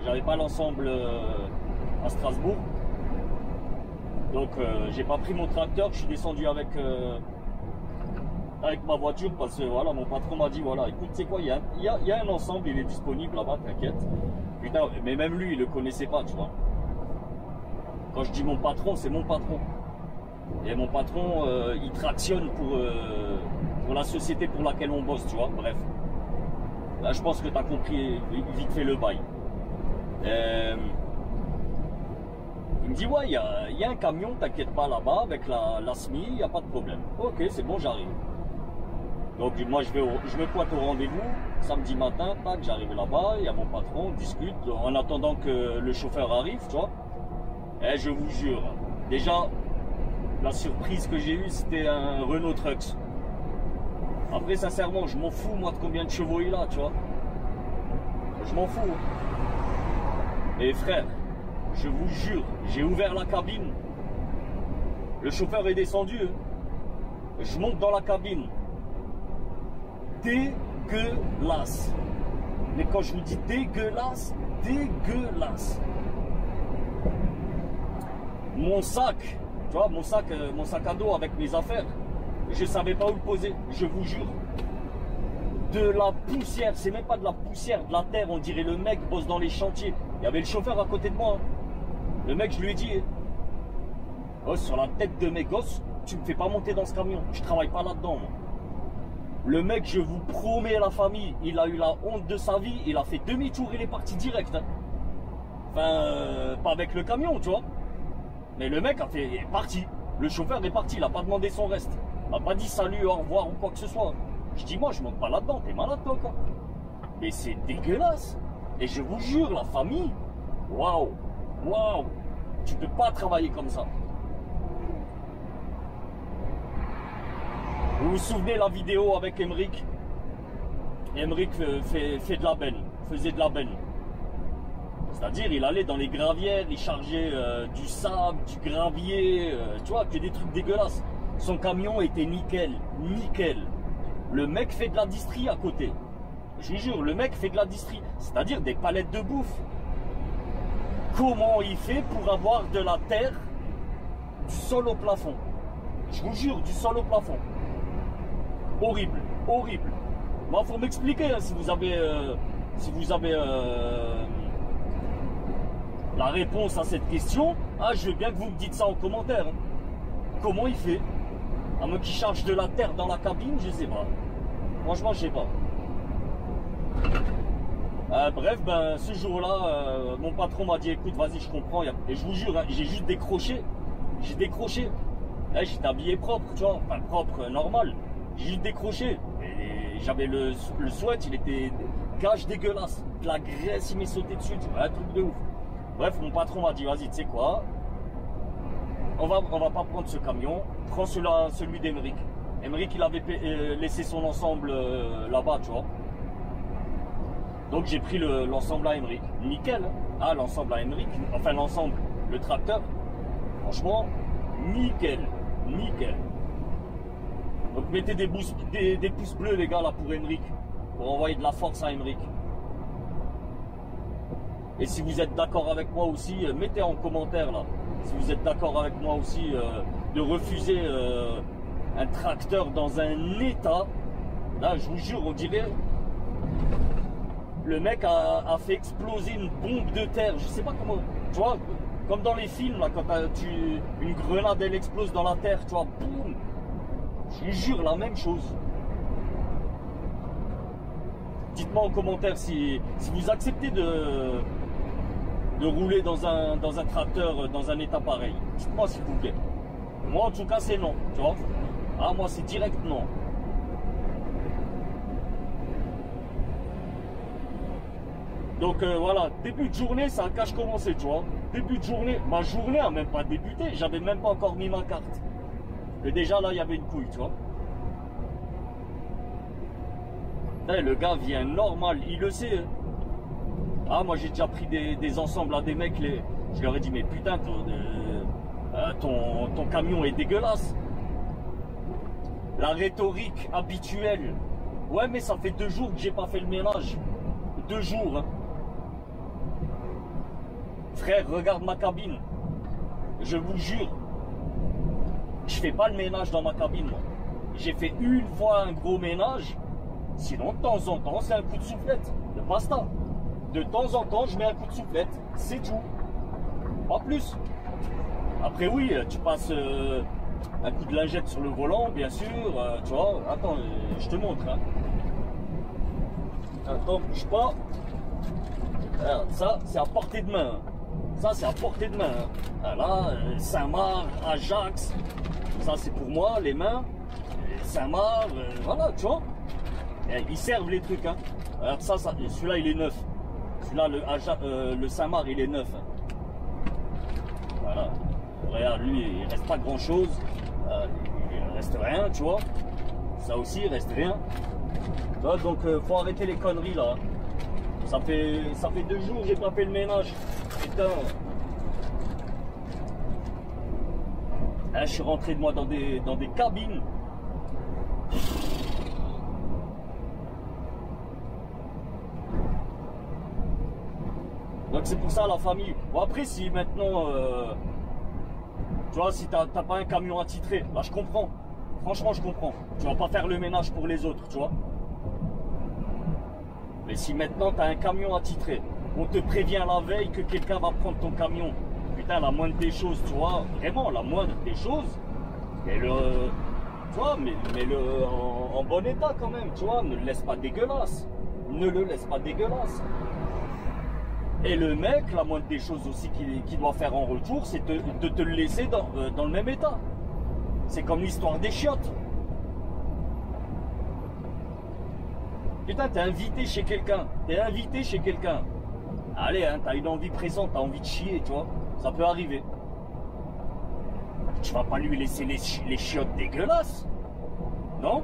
J'avais pas l'ensemble à Strasbourg. Donc, j'ai pas pris mon tracteur, je suis descendu avec ma voiture parce que voilà, mon patron m'a dit, voilà, écoute, tu sais quoi, il y a un ensemble, il est disponible là-bas, t'inquiète. Putain, mais même lui, il le connaissait pas, tu vois. Quand je dis mon patron, c'est mon patron. Et mon patron, il tractionne pour la société pour laquelle on bosse, tu vois, bref. Là, je pense que tu as compris vite fait le bail. Il me dit, ouais, il y a un camion, t'inquiète pas là-bas, avec la SMI, il n'y a pas de problème. Ok, c'est bon, j'arrive. Donc moi, je me pointe au rendez-vous, samedi matin, tac, j'arrive là-bas, il y a mon patron, on discute, en attendant que le chauffeur arrive, tu vois. Et je vous jure, déjà, la surprise que j'ai eue, c'était un Renault Trucks. Après, sincèrement, je m'en fous, moi, de combien de chevaux il a, tu vois. Je m'en fous. Et frère, je vous jure, j'ai ouvert la cabine. Le chauffeur est descendu. Je monte dans la cabine. Dégueulasse. Mais quand je vous dis dégueulasse, dégueulasse. Mon sac, tu vois, mon sac à dos avec mes affaires, je savais pas où le poser, je vous jure. De la poussière, c'est même pas de la poussière, de la terre, on dirait le mec bosse dans les chantiers. Il y avait le chauffeur à côté de moi. Le mec, je lui ai dit, oh, sur la tête de mes gosses, tu me fais pas monter dans ce camion, je travaille pas là-dedans, moi. Le mec, je vous promets, la famille, il a eu la honte de sa vie, il a fait demi-tour, il est parti direct. Hein. Enfin, pas avec le camion, tu vois. Mais le mec est parti. Le chauffeur est parti, il a pas demandé son reste. Il m'a pas dit salut, au revoir ou quoi que ce soit. Je dis, moi, je monte pas là-dedans, t'es malade, toi, quoi. Mais c'est dégueulasse. Et je vous jure, la famille, waouh, waouh, tu peux pas travailler comme ça. Vous vous souvenez la vidéo avec Emeric? Emeric fait de la benne, faisait de la benne. C'est-à-dire, il allait dans les gravières, il chargeait du sable, du gravier, tu vois, que des trucs dégueulasses. Son camion était nickel, nickel. Le mec fait de la distrie à côté. Je vous jure, le mec fait de la distrie, c'est-à-dire des palettes de bouffe. Comment il fait pour avoir de la terre du sol au plafond? Je vous jure, du sol au plafond. Horrible, horrible. Bon, faut m'expliquer hein, si vous avez la réponse à cette question. Ah, je veux bien que vous me dites ça en commentaire. Hein. Comment il fait? À moins qu'il charge de la terre dans la cabine, je sais pas. Franchement, je sais pas. Bref, ben, ce jour-là, mon patron m'a dit, écoute, vas-y, je comprends. Et je vous jure, hein, j'ai juste décroché. J'ai décroché. J'étais habillé propre, tu vois. Enfin, propre, normal. J'ai juste décroché. Et j'avais le sweat, il était gage dégueulasse. De la graisse, il m'est sauté dessus. Tu vois, un truc de ouf. Bref, mon patron m'a dit, vas-y, tu sais quoi, on va pas prendre ce camion, prends celui d'Emeric. Emeric, il avait laissé son ensemble là-bas, tu vois. Donc j'ai pris l'ensemble à Emeric. Nickel, hein. Ah, l'ensemble à Emeric, enfin l'ensemble, le tracteur, franchement, nickel. Nickel. Donc mettez des pouces bleus les gars là pour Emeric. Pour envoyer de la force à Emeric. Et si vous êtes d'accord avec moi aussi, mettez en commentaire là. Si vous êtes d'accord avec moi aussi de refuser un tracteur dans un état. Là je vous jure, on dirait le mec a fait exploser une bombe de terre. Je sais pas comment. Tu vois, comme dans les films là, quand une grenade elle explose dans la terre, tu vois, boum. Je vous jure la même chose. Dites-moi en commentaire si vous acceptez de rouler dans un tracteur dans un état pareil. Dites-moi s'il vous plaît. Moi en tout cas c'est non, tu vois. Ah moi c'est direct non. Donc voilà, début de journée, ça a qu'à commencer, tu vois. Début de journée, ma journée a même pas débuté, j'avais même pas encore mis ma carte. Et déjà là, il y avait une couille, tu vois. Et le gars vient normal, il le sait. Hein. Ah, moi j'ai déjà pris des ensembles à des mecs, je leur ai dit, mais putain, ton camion est dégueulasse. La rhétorique habituelle. Ouais, mais ça fait 2 jours que j'ai pas fait le ménage. 2 jours, hein. Frère, regarde ma cabine. Je vous jure, je fais pas le ménage dans ma cabine, moi. J'ai fait une fois un gros ménage. Sinon, de temps en temps, c'est un coup de soufflette. De pasta. De temps en temps, je mets un coup de soufflette. C'est tout. Pas plus. Après, oui, tu passes un coup de lingette sur le volant, bien sûr. Tu vois, attends, je te montre. Hein. Attends, bouge pas. Alors, ça, c'est à portée de main. Ça, c'est à portée de main. Hein. Là, Saint-Marc, Ajax. Ça, c'est pour moi, les mains. Saint-Marc, voilà, tu vois. Ils servent les trucs. Hein. Alors, ça celui-là, il est neuf. Celui-là, le Saint-Marc, il est neuf. Hein. Voilà. Regarde, lui, il reste pas grand-chose. Il reste rien, tu vois. Ça aussi, il reste rien. Tu vois, donc, faut arrêter les conneries, là. Ça fait 2 jours que j'ai pas fait le ménage. Putain. Là, je suis rentré de moi dans des cabines. Donc c'est pour ça la famille. Bon après si maintenant, tu vois, si t'as pas un camion attitré, là je comprends. Franchement je comprends. Tu vas pas faire le ménage pour les autres, tu vois. Mais si maintenant tu as un camion attitré, on te prévient la veille que quelqu'un va prendre ton camion. Putain, la moindre des choses, tu vois, vraiment la moindre des choses. Et tu vois, mets-le en bon état quand même, tu vois, ne le laisse pas dégueulasse. Ne le laisse pas dégueulasse. Et le mec, la moindre des choses aussi qu'il doit faire en retour, c'est de te le laisser dans le même état. C'est comme l'histoire des chiottes. Putain, t'es invité chez quelqu'un. T'es invité chez quelqu'un. Allez, hein, t'as une envie présente, t'as envie de chier, tu vois. Ça peut arriver. Tu vas pas lui laisser les chiottes dégueulasses. Non?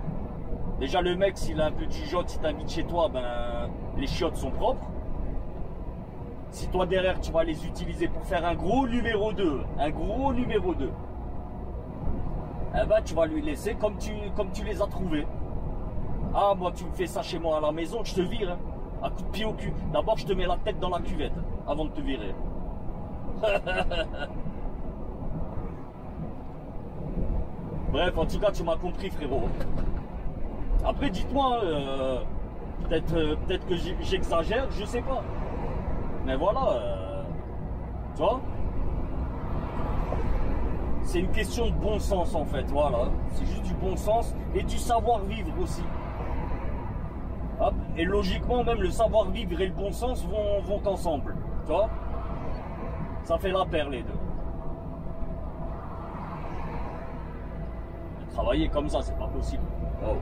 Déjà, le mec, s'il a un peu de jugeote, s'il t'invite chez toi, ben, les chiottes sont propres. Si toi, derrière, tu vas les utiliser pour faire un gros numéro 2, eh ben, tu vas lui laisser comme tu les as trouvés. Ah, moi, tu me fais ça chez moi à la maison, je te vire, hein, à coup de pied au cul. D'abord, je te mets la tête dans la cuvette, avant de te virer. Bref, en tout cas, tu m'as compris, frérot. Après, dites-moi, peut-être que j'exagère, je sais pas. Mais voilà, tu vois, c'est une question de bon sens en fait, voilà. C'est juste du bon sens et du savoir-vivre aussi. Hop. Et logiquement, même le savoir-vivre et le bon sens vont ensemble, tu vois. Ça fait la paire les deux. Travailler comme ça, c'est pas possible. Oh.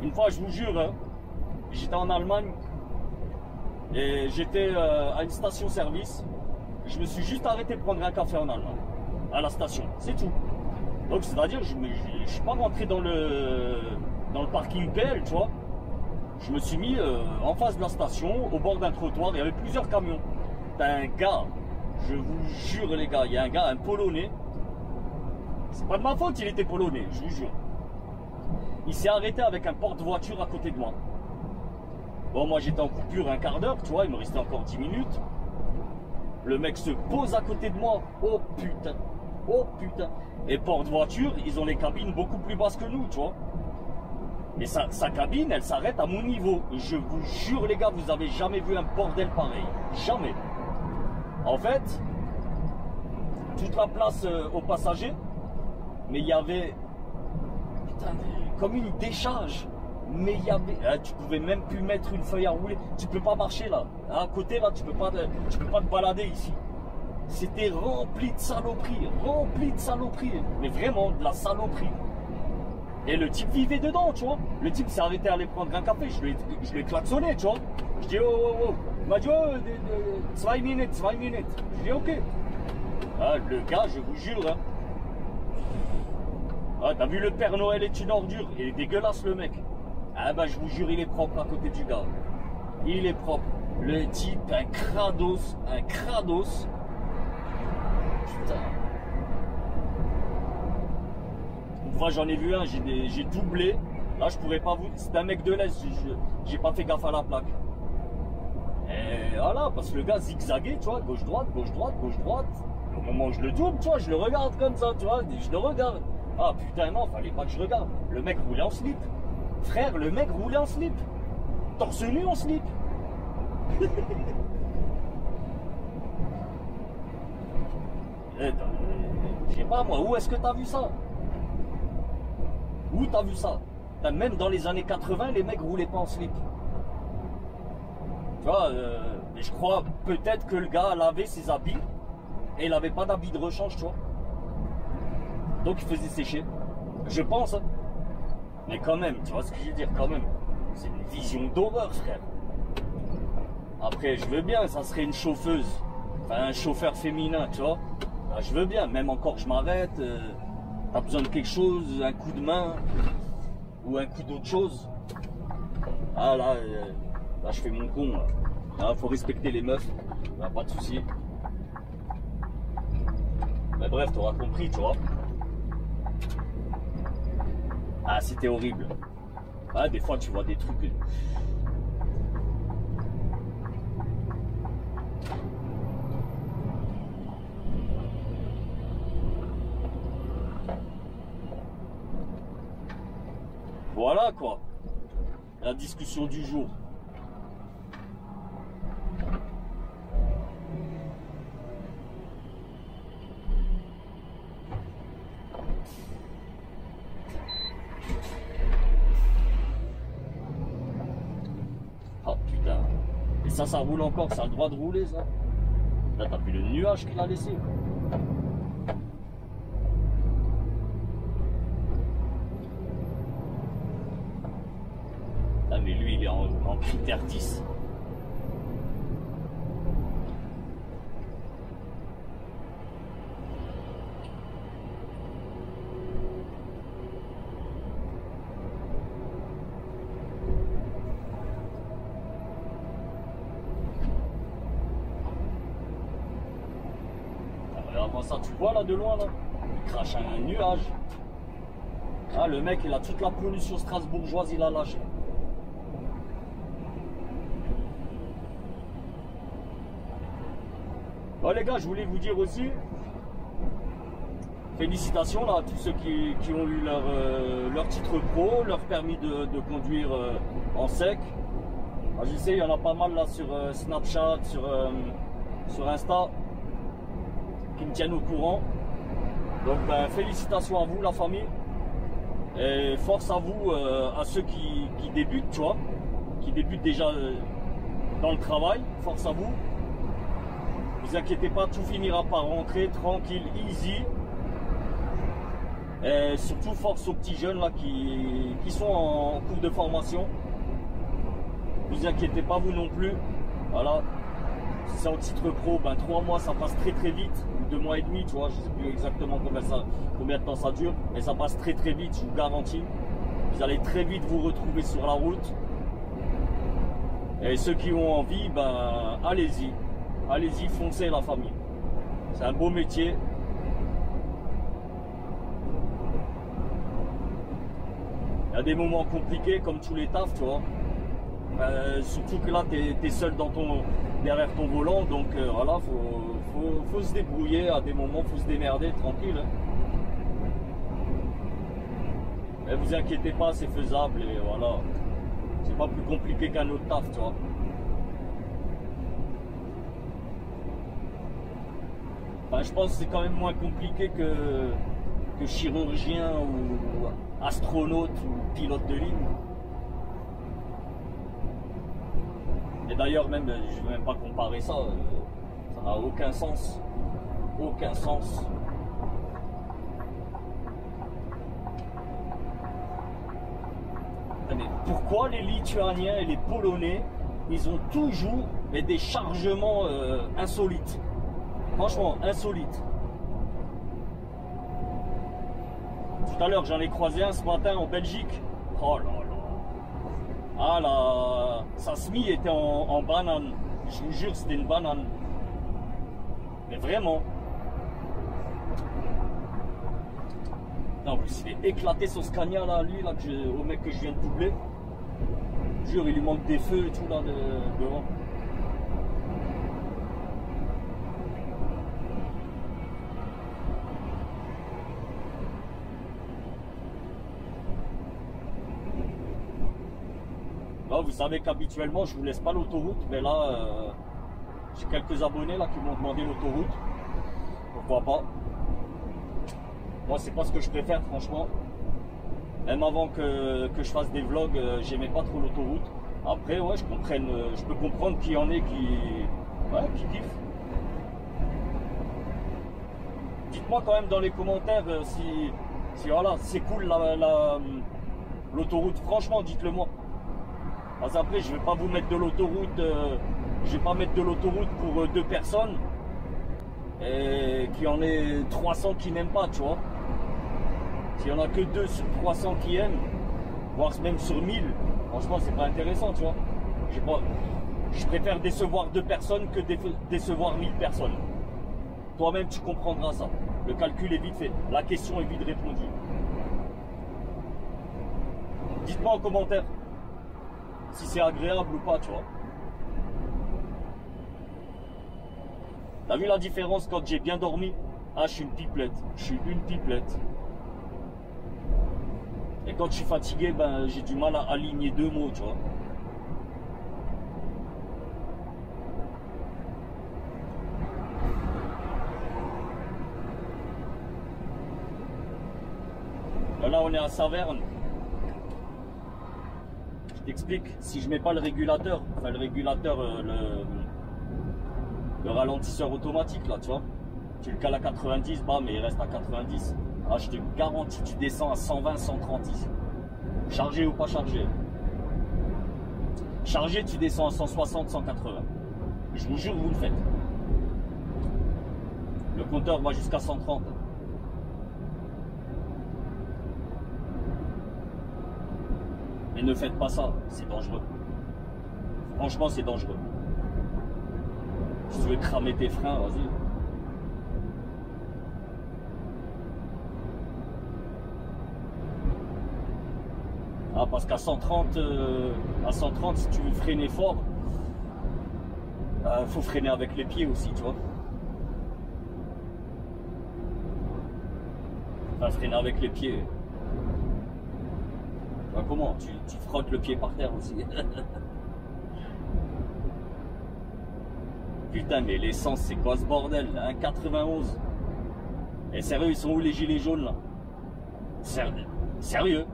Une fois, je vous jure, hein, j'étais en Allemagne et j'étais à une station-service. Je me suis juste arrêté prendre un café en Allemagne, à la station, c'est tout. Donc, c'est-à-dire, je ne suis pas rentré dans le parking PL, tu vois. Je me suis mis en face de la station, au bord d'un trottoir, il y avait plusieurs camions. t'as un gars, je vous jure les gars, il y a un gars, un Polonais. C'est pas de ma faute, il était polonais, je vous jure. Il s'est arrêté avec un porte-voiture à côté de moi. Bon, moi j'étais en coupure un quart d'heure, tu vois, il me restait encore 10 minutes. Le mec se pose à côté de moi. Oh putain, oh putain. Et porte-voiture, ils ont les cabines beaucoup plus basses que nous, tu vois. Et sa cabine, elle s'arrête à mon niveau. Je vous jure les gars, vous avez jamais vu un bordel pareil. Jamais. En fait, toute la place aux passagers, mais il y avait, putain, comme une décharge. Mais il y avait, tu pouvais même plus mettre une feuille à rouler. Tu peux pas marcher là. À côté là, tu peux pas te balader ici. C'était rempli de saloperies, rempli de saloperies. Mais vraiment de la saloperie. Et le type vivait dedans, tu vois. Le type s'est arrêté à aller prendre un café. Je lui ai klaxonné, tu vois. Je dis oh oh oh. Il m'a dit oh 2 minutes, 2 minutes. Je dis ok. Ah, le gars, je vous jure. Hein. Ah, t'as vu le Père Noël est une ordure. Il est dégueulasse le mec. Ah bah je vous jure, il est propre à côté du gars. Il est propre. Le type, un crados, un crados. Putain. Une fois j'en ai vu un, j'ai doublé. Là je pourrais pas vous. C'est un mec de l'Est, j'ai pas fait gaffe à la plaque. Et voilà, parce que le gars zigzaguait, tu vois, gauche-droite, gauche-droite, gauche-droite. Au moment où je le double, tu vois, je le regarde comme ça, tu vois, je le regarde. Ah putain non, fallait pas que je regarde. Le mec roulait en slip. Frère, le mec roulait en slip. Torse nu en slip. Je sais pas moi, où est-ce que t'as vu ça? Où t'as vu ça? Même dans les années 80, les mecs roulaient pas en slip. Tu vois, je crois peut-être que le gars lavait ses habits et il avait pas d'habits de rechange, tu vois. Donc il faisait sécher. Je pense, hein. Mais quand même, tu vois ce que je veux dire, quand même. C'est une vision d'horreur, frère. Après, je veux bien, ça serait une chauffeuse. Enfin, un chauffeur féminin, tu vois. Bah, je veux bien, même encore je m'arrête. T'as besoin de quelque chose, un coup de main. Ou un coup d'autre chose. Ah là, là je fais mon con. Là. Là, faut respecter les meufs. Là, pas de soucis. Mais bref, t'auras compris, tu vois. Ah, c'était horrible. Ah, des fois, tu vois des trucs. Voilà quoi. La discussion du jour. Oh putain. Et ça roule encore, ça a le droit de rouler ça. Là t'as vu le nuage qu'il a laissé. Là mais lui il est en critère 10. Avant ça, tu vois là de loin là, il crache un nuage. Ah le mec il a toute la pollution strasbourgeoise, il a lâché. Bon les gars, je voulais vous dire aussi, félicitations là à tous ceux qui ont eu leur titre pro, leur permis de conduire en sec. Ah, je sais, il y en a pas mal là sur Snapchat, sur Insta, qui me tiennent au courant. Donc ben, félicitations à vous la famille. Et force à vous, à ceux qui débutent, tu vois, qui débutent déjà dans le travail, force à vous. Vous inquiétez pas, tout finira par rentrer, tranquille, easy. Et surtout force aux petits jeunes là qui sont en cours de formation. Vous inquiétez pas vous non plus. Voilà. Si c'est en titre pro, ben 3 mois ça passe très très vite. 2 mois et demi, tu vois, je sais plus exactement combien de temps ça dure, mais ça passe très très vite, je vous garantis. Vous allez très vite vous retrouver sur la route. Et ceux qui ont envie, ben allez-y. allez-y, foncez la famille. C'est un beau métier. Il y a des moments compliqués comme tous les tafs, tu vois. Surtout que là, tu es seul derrière ton volant, donc voilà, faut se débrouiller. À des moments, faut se démerder tranquille. Hein. Mais vous inquiétez pas, c'est faisable et voilà. C'est pas plus compliqué qu'un autre taf, tu vois. Enfin, je pense que c'est quand même moins compliqué que chirurgien ou astronaute ou pilote de ligne. Et d'ailleurs, même, je ne vais même pas comparer ça. Ça n'a aucun sens. Aucun sens. Mais pourquoi les Lituaniens et les Polonais, ils ont toujours des chargements insolites? Franchement, insolites. Tout à l'heure, j'en ai croisé un ce matin en Belgique. Oh là là. Ah là, sa SMI était en banane. Je vous jure, c'était une banane. Mais vraiment. En plus, il est éclaté son Scania là, lui, là, au mec que je viens de doubler. Je vous jure, il lui manque des feux et tout là devant. Là, vous savez qu'habituellement, je vous laisse pas l'autoroute, mais là, j'ai quelques abonnés là qui m'ont demandé l'autoroute. Pourquoi pas? Moi, c'est pas ce que je préfère, franchement. Même avant que je fasse des vlogs, j'aimais pas trop l'autoroute. Après, ouais, je peux comprendre qu'il y en ait qui kiffent. Dites-moi quand même dans les commentaires si voilà, c'est cool l'autoroute. Franchement, dites-le moi. Parce qu'après, je vais pas vous mettre de l'autoroute. Je vais pas mettre de l'autoroute pour 2 personnes. Et qu'il y en ait 300 qui n'aiment pas, tu vois. S'il y en a que 2 sur 300 qui aiment, voire même sur 1000, franchement, c'est pas intéressant, tu vois. Je préfère décevoir 2 personnes que décevoir 1000 personnes. Toi-même, tu comprendras ça. Le calcul est vite fait. La question est vite répondue. Dites-moi en commentaire si c'est agréable ou pas, tu vois. T'as vu la différence quand j'ai bien dormi? Ah, je suis une pipelette. Je suis une pipelette. Et quand je suis fatigué, ben, j'ai du mal à aligner 2 mots, tu vois. Là, on est à Saverne. Je t'explique. Si je mets pas le régulateur, enfin le régulateur, le ralentisseur automatique, là, tu vois. Tu le cales à 90, bam, mais il reste à 90. Ah, je te garantis, tu descends à 120, 130 ici. Chargé ou pas chargé. Chargé, tu descends à 160, 180. Je vous jure, vous le faites. Le compteur va jusqu'à 130. Mais ne faites pas ça, c'est dangereux. Franchement, c'est dangereux. Si tu veux cramer tes freins, vas-y. Ah, parce qu'à 130, si tu veux freiner fort, faut freiner avec les pieds aussi, tu vois. Enfin, freiner avec les pieds. Bah, comment tu frottes le pied par terre aussi. Putain, mais l'essence, c'est quoi ce bordel? 1,91. Et sérieux, ils sont où les gilets jaunes là? Sérieux?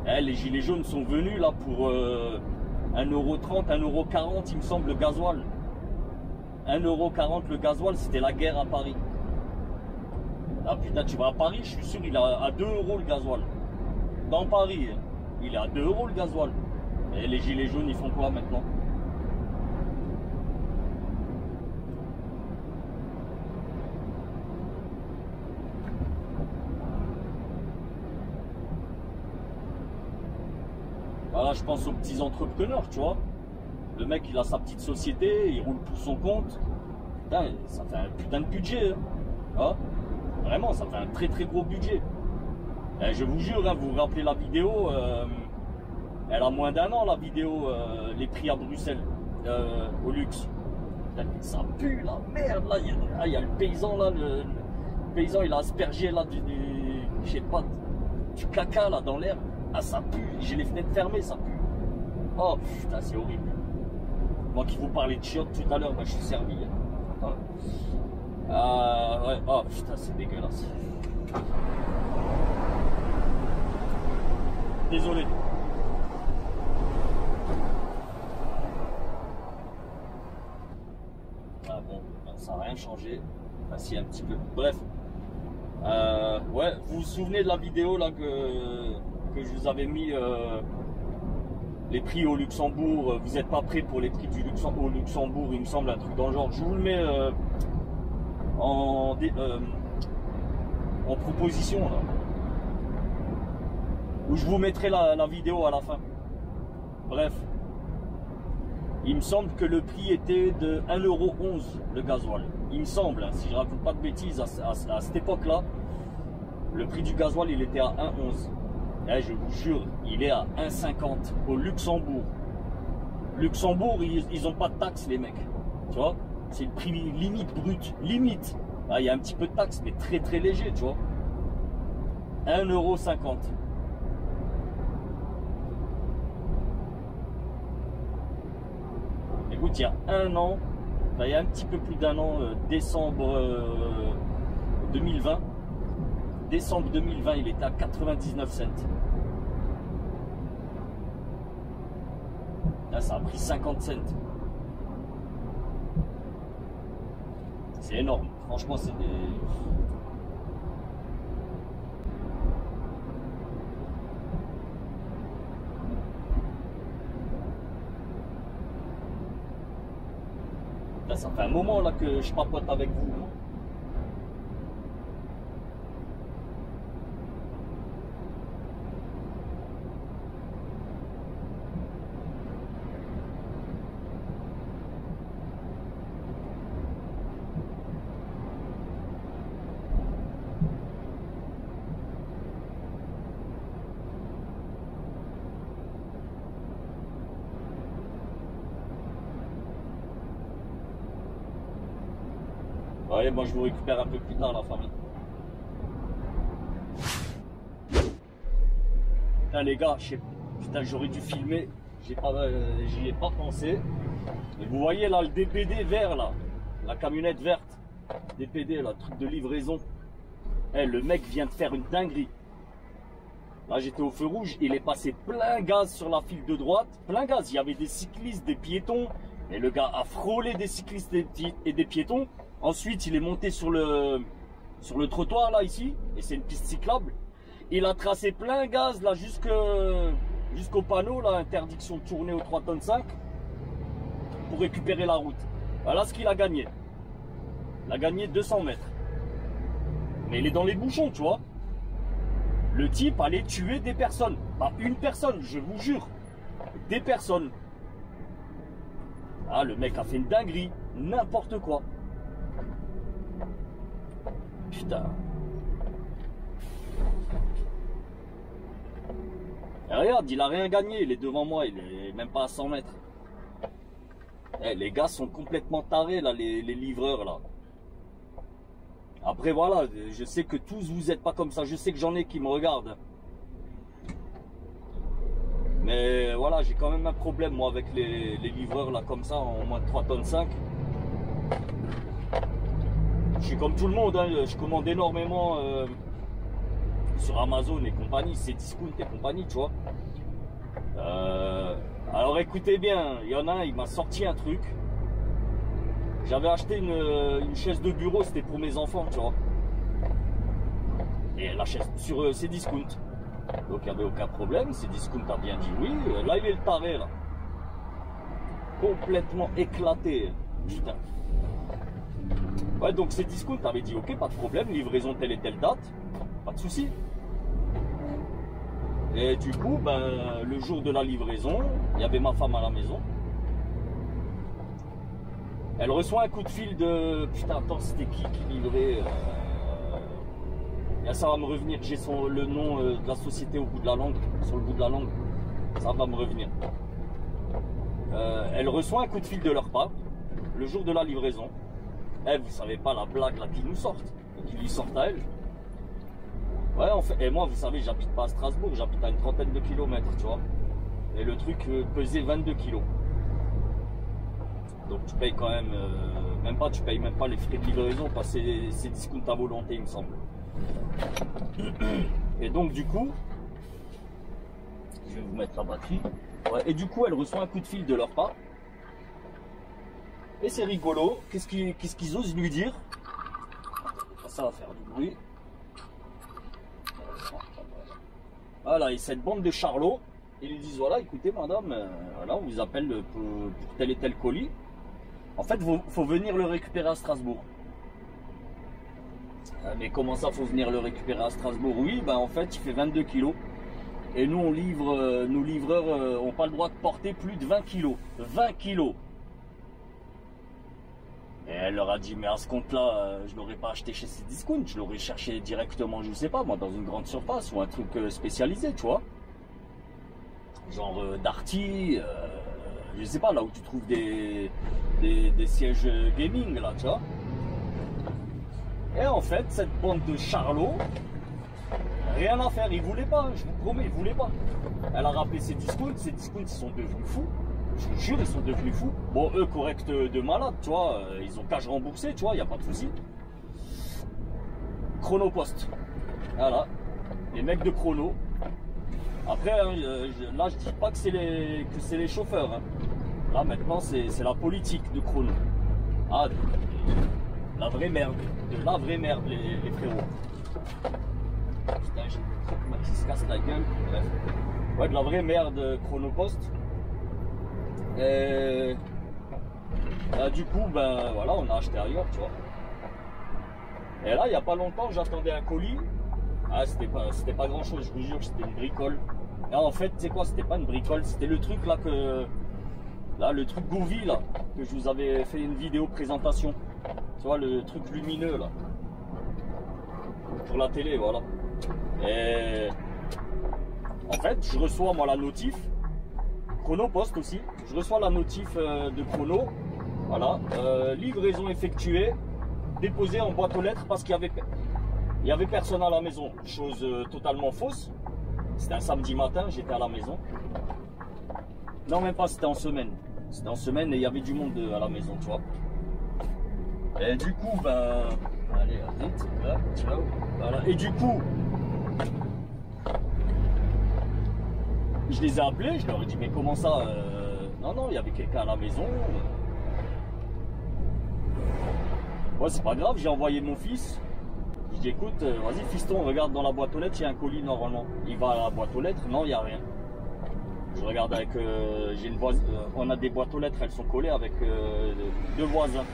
Les gilets jaunes sont venus là pour 1,30 €, 1,40 € il me semble le gasoil. 1,40 € le gasoil, c'était la guerre à Paris. Ah putain, tu vas à Paris, je suis sûr il est à 2 € le gasoil. Dans Paris, il est à 2 € le gasoil. Et les gilets jaunes, ils font quoi maintenant? Voilà, je pense aux petits entrepreneurs, tu vois. Le mec, il a sa petite société, il roule pour son compte. Putain, ça fait un putain de budget. Hein. Ah, vraiment, ça fait un très très gros budget. Et je vous jure, hein, vous vous rappelez la vidéo, elle a moins d'1 an la vidéo, les prix à Bruxelles, au luxe. Putain, ça pue la merde là, il y a le paysan là, le paysan il a aspergé là je sais pas, du caca là dans l'air. Ah ça pue, j'ai les fenêtres fermées, ça pue. Oh putain, c'est horrible. Moi qui vous parlais de chiottes tout à l'heure, bah, je suis servi. Hein. Ouais, oh putain, c'est dégueulasse. Désolé. Ah bon, ça n'a rien changé. Enfin, si, un petit peu. Bref. Ouais, vous vous souvenez de la vidéo là que je vous avais mis les prix au Luxembourg. Vous n'êtes pas prêts pour les prix au Luxembourg, il me semble, un truc dans le genre. Je vous le mets en proposition là. Où je vous mettrai la vidéo à la fin. Bref. Il me semble que le prix était de 1,11 € le gasoil. Il me semble, hein, si je raconte pas de bêtises, à cette époque-là, le prix du gasoil, il était à 1,11 €. Et je vous jure, il est à 1,50 € au Luxembourg. Luxembourg, ils n'ont pas de taxes, les mecs. Tu vois, c'est le prix limite brut. Limite. Ah, il y a un petit peu de taxes, mais très très léger, tu vois. 1,50 €. Écoute, il y a un an, enfin, il y a un petit peu plus d'1 an, décembre 2020. Décembre 2020, il était à 99 cents. Là, ça a pris 50 cents. C'est énorme. Franchement, c'est des... Là, ça fait un moment là que je papote avec vous. Allez, moi je vous récupère un peu plus tard, la famille. Putain les gars, putain, j'aurais dû filmer, j'y ai pas pensé. Et vous voyez là le DPD vert là, la camionnette verte, DPD là, truc de livraison. Eh, le mec vient de faire une dinguerie. Là j'étais au feu rouge, il est passé plein gaz sur la file de droite, plein gaz. Il y avait des cyclistes, des piétons, et le gars a frôlé des cyclistes et des piétons. Ensuite, il est monté sur le trottoir là ici, et c'est une piste cyclable. Il a tracé plein gaz là jusqu'au panneau là, interdiction de tourner aux 3,5 tonnes pour récupérer la route. Voilà ce qu'il a gagné. Il a gagné 200 mètres. Mais il est dans les bouchons, tu vois. Le type allait tuer des personnes, pas une personne, je vous jure, des personnes. Ah, le mec a fait une dinguerie, n'importe quoi. Putain. Et regarde, il a rien gagné, il est devant moi, il est même pas à 100 mètres. Eh, les gars sont complètement tarés là, les livreurs là. Après voilà, je sais que tous vous êtes pas comme ça, je sais que j'en ai qui me regardent. Mais voilà, j'ai quand même un problème moi avec les livreurs là comme ça en moins de 3,5 tonnes. Je suis comme tout le monde, hein, je commande énormément sur Amazon et compagnie, Cdiscount et compagnie, tu vois. Alors écoutez bien, il y en a un, il m'a sorti un truc. J'avais acheté une chaise de bureau, c'était pour mes enfants, tu vois. Et la chaise sur Cdiscount. Donc il n'y avait aucun problème, Cdiscount a bien dit oui. Là il est le taré là. Complètement éclaté. Putain. Ouais, donc Cdiscount avait dit ok, pas de problème, livraison telle et telle date, pas de souci. Et du coup, ben, le jour de la livraison, il y avait ma femme à la maison. Elle reçoit un coup de fil de... Putain, attends, c'était qui livrait et ça va me revenir. J'ai le nom de la société au bout de la langue. Sur le bout de la langue. Ça va me revenir. Elle reçoit un coup de fil de leur part. Le jour de la livraison. Eh, vous savez pas la blague là qu'ils nous sortent. Qu'ils lui sortent à elle. Ouais, en fait. Et moi, vous savez, j'habite pas à Strasbourg. J'habite à une trentaine de kilomètres, tu vois. Et le truc pesait 22 kilos. Donc tu payes quand même, tu payes même pas les frais de livraison parce que c'est discount à volonté, il me semble. Et donc du coup, je vais vous mettre la batterie. Ouais, et du coup, elle reçoit un coup de fil de leur part. Et c'est rigolo. Qu'est-ce qu'ils osent lui dire? Ça va faire du bruit. Voilà, et cette bande de charlots, ils lui disent voilà, écoutez madame, voilà, on vous appelle pour tel et tel colis. En fait, faut venir le récupérer à Strasbourg. Mais comment ça, faut venir le récupérer à Strasbourg? Oui, ben en fait, il fait 22 kilos. Et nous, on livre, nos livreurs n'ont pas le droit de porter plus de 20 kilos. 20 kilos. Et elle leur a dit, mais à ce compte-là, je ne l'aurais pas acheté chez Cdiscount. Je l'aurais cherché directement, je sais pas, moi, dans une grande surface ou un truc spécialisé, tu vois. Genre Darty, je sais pas, là où tu trouves des sièges gaming, là, tu vois. Et en fait, cette bande de charlots, rien à faire, ils voulaient pas, je vous promets, ils voulaient pas. Elle a rappelé Cdiscount, ils sont devenus fous. Je vous jure, ils sont devenus fous. Bon, eux, correct de malade, tu vois, ils ont cash remboursé, tu vois, il n'y a pas de souci. Chronopost, voilà, les mecs de Chrono. Après, hein, là, je dis pas que c'est les chauffeurs. Hein. Là, maintenant, c'est la politique de Chrono. Ah, la vraie merde. De la vraie merde, les frérots. Putain, j'ai le truc qui se casse la gueule. Bref. Ouais, de la vraie merde Chronopost. Et là, du coup, ben voilà, on a acheté ailleurs, tu vois. Et là, il n'y a pas longtemps, j'attendais un colis. Ah, c'était pas grand chose, je vous jure, c'était une bricole. Et en fait, tu sais quoi, c'était pas une bricole, c'était le truc là le truc Gouvy là, que je vous avais fait une vidéo présentation. Tu vois, le truc lumineux là. Pour la télé, voilà. Et en fait, je reçois moi la notif. Chronopost aussi. Je reçois la notif de Chrono. Voilà. Livraison effectuée. Déposée en boîte aux lettres parce qu'il y avait personne à la maison. Chose totalement fausse. C'était un samedi matin, j'étais à la maison. Non, même pas, c'était en semaine. C'était en semaine et il y avait du monde à la maison, tu vois. Et du coup, ben... Allez, vite, là, ciao. Voilà. Et du coup... Je les ai appelés, je leur ai dit, mais comment ça Non, il y avait quelqu'un à la maison. Ouais, c'est pas grave, j'ai envoyé mon fils. Je dis, écoute, vas-y fiston, regarde dans la boîte aux lettres, il y a un colis normalement. Il va à la boîte aux lettres, non, il n'y a rien. Je regarde avec, j'ai une voisine, on a des boîtes aux lettres, elles sont collées avec deux voisins.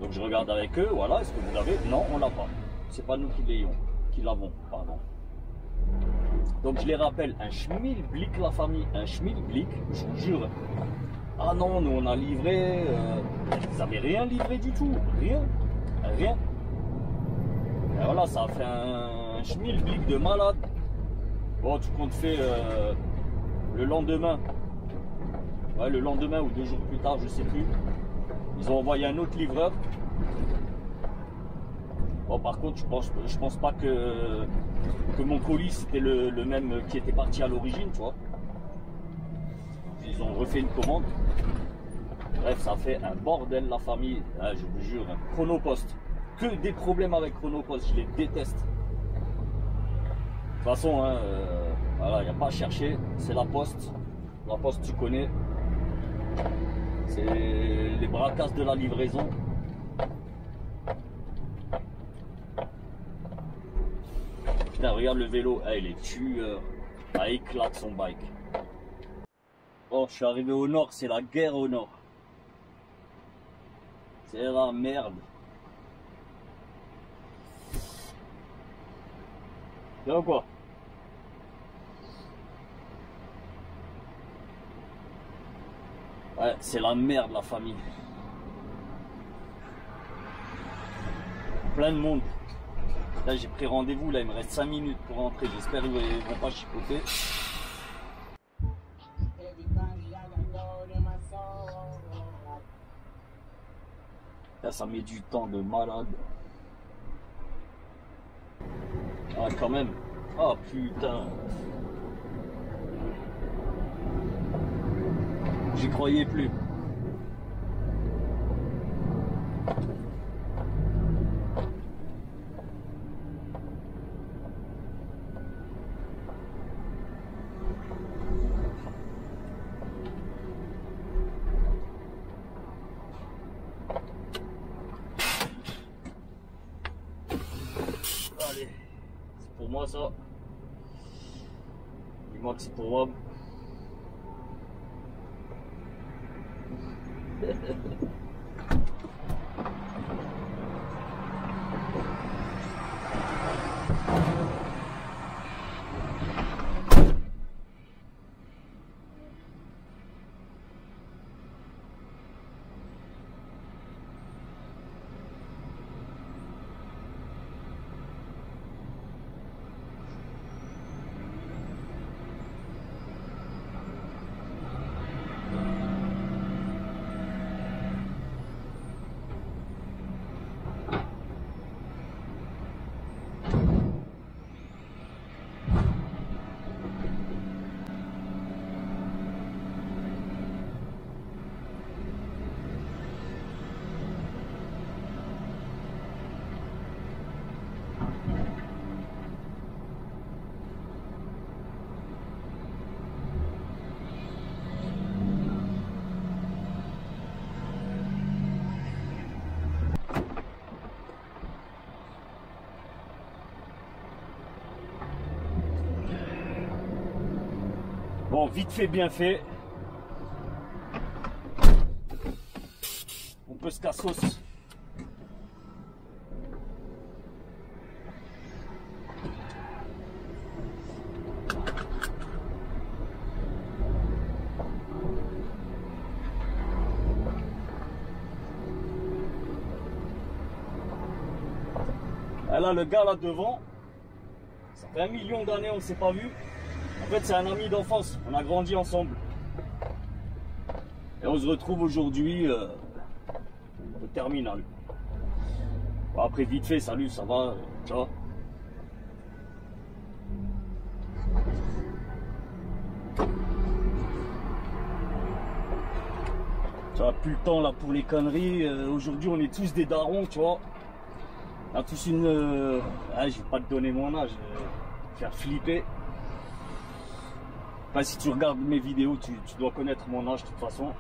Donc je regarde avec eux, voilà, est-ce que vous l'avez? Non, on l'a pas. C'est pas nous qui l'avons, pardon. Donc je les rappelle, un schmilblick la famille, un schmilblick, je vous jure. Ah non, nous on a livré, vous avez rien livré du tout, rien. Et voilà, ça a fait un schmilblick de malade. Bon, tout compte fait, le lendemain, ouais, le lendemain ou 2 jours plus tard, je sais plus, ils ont envoyé un autre livreur. Bon, par contre, je pense pas que mon colis c'était le même qui était parti à l'origine, tu vois. Ils ont refait une commande. Bref, ça fait un bordel la famille, ah, je vous jure. Hein. Chronopost, que des problèmes avec Chronopost, je les déteste. De toute façon, hein, voilà, il n'y a pas à chercher, c'est la poste. La poste, tu connais. C'est les bracasses de la livraison. Putain, regarde le vélo, ah, il est tueur. Ah, il éclate son bike. Bon, je suis arrivé au nord, c'est la guerre au nord. C'est la merde. C'est quoi? Ouais, c'est la merde la famille. Plein de monde. Là j'ai pris rendez-vous, là il me reste 5 minutes pour rentrer. J'espère qu'ils vont pas chipoter. Là ça met du temps de malade. Ah quand même. Ah putain. J'y croyais plus. Allez, c'est pour moi ça. Dis-moi que c'est pour moi. Bon, vite fait, bien fait. On peut se cassos. Et là, le gars là devant, ça fait 1 million d'années, on ne s'est pas vu. En fait, c'est un ami d'enfance, on a grandi ensemble. Et on se retrouve aujourd'hui au terminal. Bon, après, vite fait, salut, ça va, ciao. Tu vois, plus le temps là pour les conneries. Aujourd'hui, on est tous des darons, tu vois. On a tous une... Ah, je vais pas te donner mon âge, faire flipper. Enfin, si tu regardes mes vidéos, tu dois connaître mon âge de toute façon.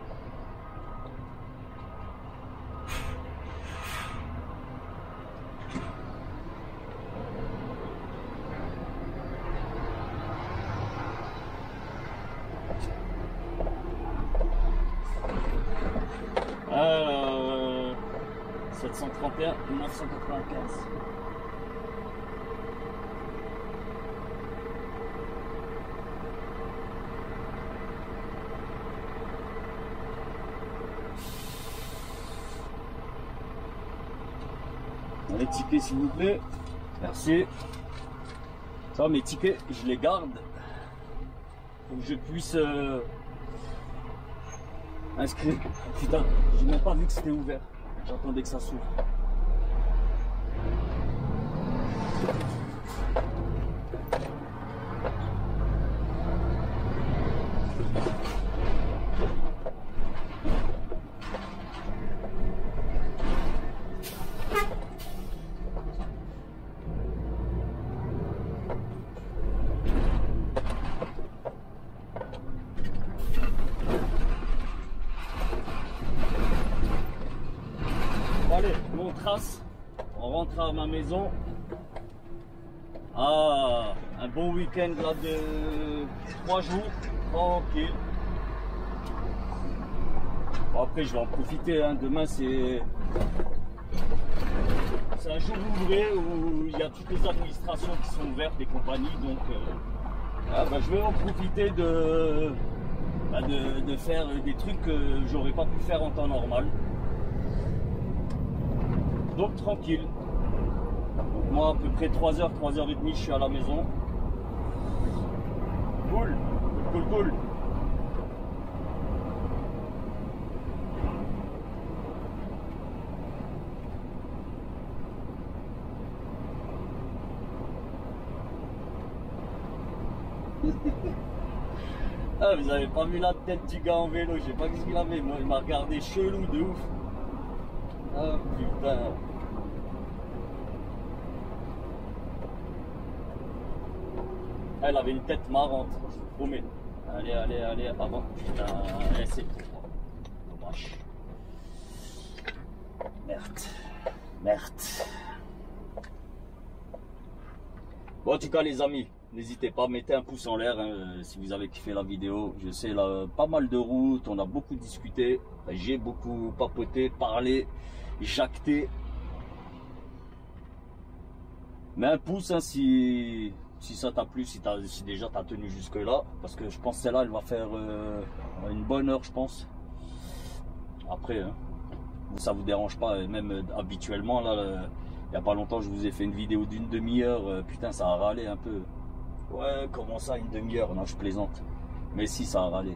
Euh, 731 995. Les tickets s'il vous plaît, merci. Ça, mes tickets, je les garde pour que je puisse inscrire. Putain, j'ai même pas vu que c'était ouvert. J'attendais que ça s'ouvre. Allez, on trace, on rentre à ma maison. Ah, un bon week-end là de 3 jours, tranquille. Bon, après je vais en profiter, hein. Demain c'est un jour ouvré où il y a toutes les administrations qui sont ouvertes, des compagnies, donc je vais en profiter de faire des trucs que j'aurais pas pu faire en temps normal. Donc tranquille. Donc moi à peu près 3h, 3h30 je suis à la maison. Cool, cool, cool. Ah, vous avez pas vu la tête du gars en vélo, je sais pas ce qu'il avait, moi il m'a regardé chelou de ouf. Ah putain. Elle avait une tête marrante, je vous promets. Allez, allez, allez, avant. Putain, c'est trop. Dommage. Merde. Merde. Bon, en tout cas les amis, n'hésitez pas, mettez un pouce en l'air hein, si vous avez kiffé la vidéo. Je sais, là, pas mal de routes, on a beaucoup discuté, j'ai beaucoup papoté, parlé, jacté. Mais un pouce hein, si ça t'a plu, si déjà t'as tenu jusque là, parce que je pense que celle-là elle va faire une bonne heure je pense. Après, hein, ça vous dérange pas, même habituellement là, il n'y a pas longtemps je vous ai fait une vidéo d'une demi-heure, putain ça a râlé un peu. Ouais, comment ça, une demi-heure? Non, je plaisante. Mais si, ça a râlé.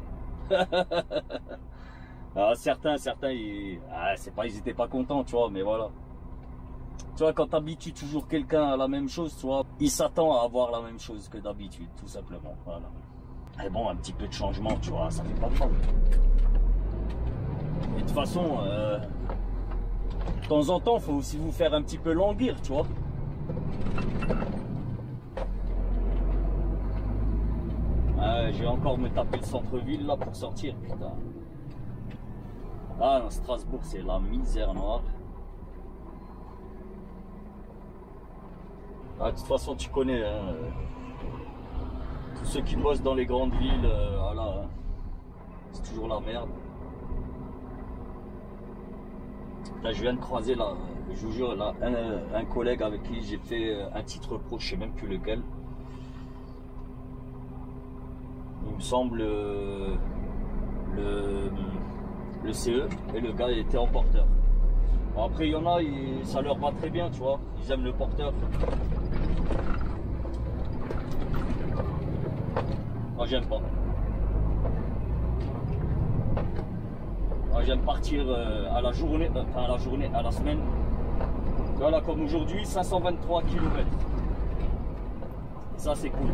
Alors, certains, c'est pas, ils étaient pas contents, tu vois, mais voilà. Tu vois, quand t'habitues toujours quelqu'un à la même chose, tu vois, il s'attend à avoir la même chose que d'habitude, tout simplement. Voilà. Et bon, un petit peu de changement, tu vois, ça fait pas de mal. Et de toute façon, de temps en temps, faut aussi vous faire un petit peu languir, tu vois. Je vais encore me taper le centre-ville là pour sortir, putain. Ah, dans Strasbourg, c'est la misère noire. Ah, de toute façon, tu connais, hein, tous ceux qui bossent dans les grandes villes, voilà, hein, c'est toujours la merde. Là, je viens de croiser, là, je vous jure, là, un collègue avec qui j'ai fait un titre pro, je sais même plus lequel. Il me semble le CE, et le gars était en porteur. Bon, après il y en a, ça leur va très bien, tu vois, ils aiment le porteur. Moi j'aime pas. Moi j'aime partir à la journée, enfin à la semaine. Voilà, comme aujourd'hui, 523 km. Ça c'est cool.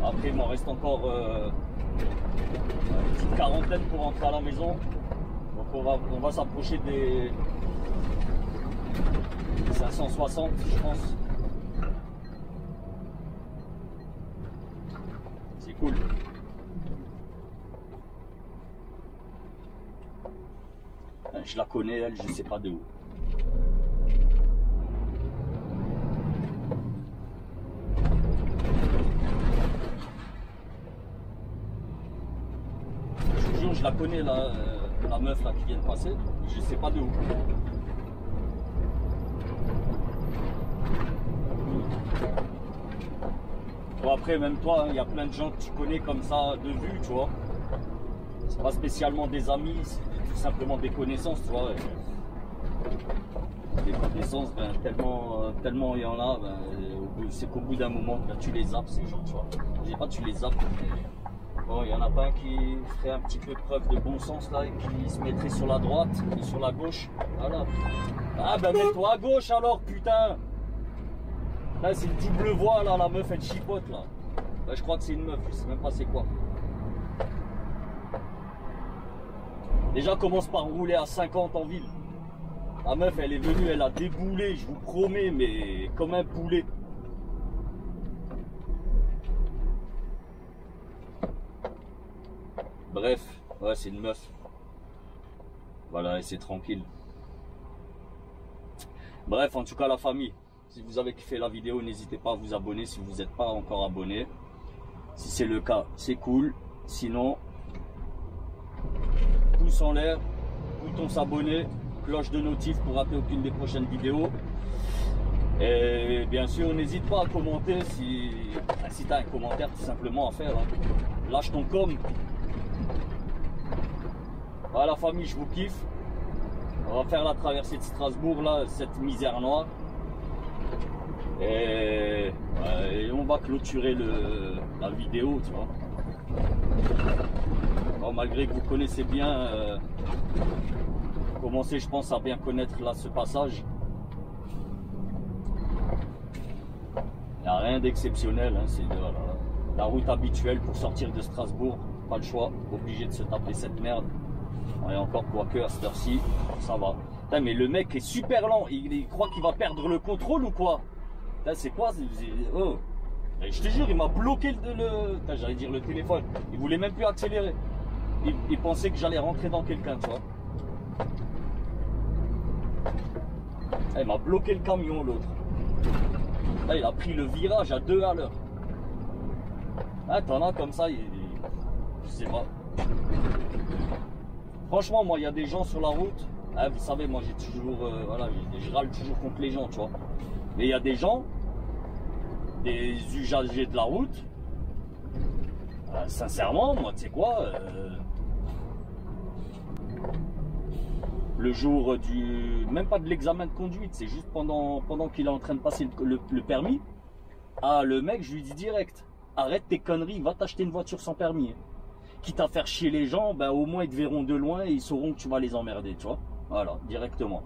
Après il m'en reste encore une petite quarantaine pour rentrer à la maison. Donc on va s'approcher des 560 je pense. C'est cool. Je la connais elle, je sais pas de où. Je la connais la meuf là qui vient de passer, je sais pas de où. Bon après même toi, il y a plein de gens que tu connais comme ça de vue, tu vois. C'est pas spécialement des amis, c'est tout simplement des connaissances, tu vois. Des connaissances, ben, tellement il y en a, ben, c'est qu'au bout d'un moment, ben, tu les zappes ces gens, tu vois. Je dis pas tu les zappes, mais bon, il y en a pas un qui ferait un petit peu preuve de bon sens là et qui se mettrait sur la droite et sur la gauche. Voilà. Ah ben mets-toi à gauche alors, putain. Là c'est une double voie là, la meuf elle chipote là. Là je crois que c'est une meuf, je sais même pas c'est quoi. Déjà commence par rouler à 50 en ville. La meuf elle est venue, elle a déboulé, je vous promets, mais comme un poulet. Bref, ouais c'est une meuf. Voilà, et c'est tranquille. Bref, en tout cas la famille, si vous avez kiffé la vidéo, n'hésitez pas à vous abonner si vous n'êtes pas encore abonné. Si c'est le cas, c'est cool. Sinon, pouce en l'air, bouton s'abonner, cloche de notif pour rater aucune des prochaines vidéos. Et bien sûr, n'hésite pas à commenter si tu as un commentaire tout simplement à faire. Hein. Lâche ton com. Ah, la famille, je vous kiffe. On va faire la traversée de Strasbourg, là, cette misère noire. Et on va clôturer la vidéo, tu vois. Bon, malgré que vous connaissez bien, commencez, je pense, à bien connaître là ce passage. Il n'y a rien d'exceptionnel, hein, c'est voilà, la route habituelle pour sortir de Strasbourg. Pas le choix, obligé de se taper cette merde. Et encore, quoique à cette heure-ci, ça va. Putain, mais le mec est super lent, il croit qu'il va perdre le contrôle ou quoi? C'est quoi? Oh. Et je te jure, il m'a bloqué j'allais dire le téléphone. Il voulait même plus accélérer. Il pensait que j'allais rentrer dans quelqu'un, tu vois. Il m'a bloqué le camion, l'autre. Là, il a pris le virage à 2 à l'heure. Ah, t'en as comme ça, je sais pas. Franchement, moi, il y a des gens sur la route. Ah, vous savez, moi, j'ai toujours, voilà, je râle toujours contre les gens, tu vois. Mais il y a des gens, des usagers de la route. Sincèrement, moi, tu sais quoi, le jour même pas de l'examen de conduite, c'est juste pendant qu'il est en train de passer le permis. Ah, le mec, je lui dis direct, arrête tes conneries, va t'acheter une voiture sans permis. Quitte à faire chier les gens, ben au moins ils te verront de loin et ils sauront que tu vas les emmerder, tu vois. Voilà, directement.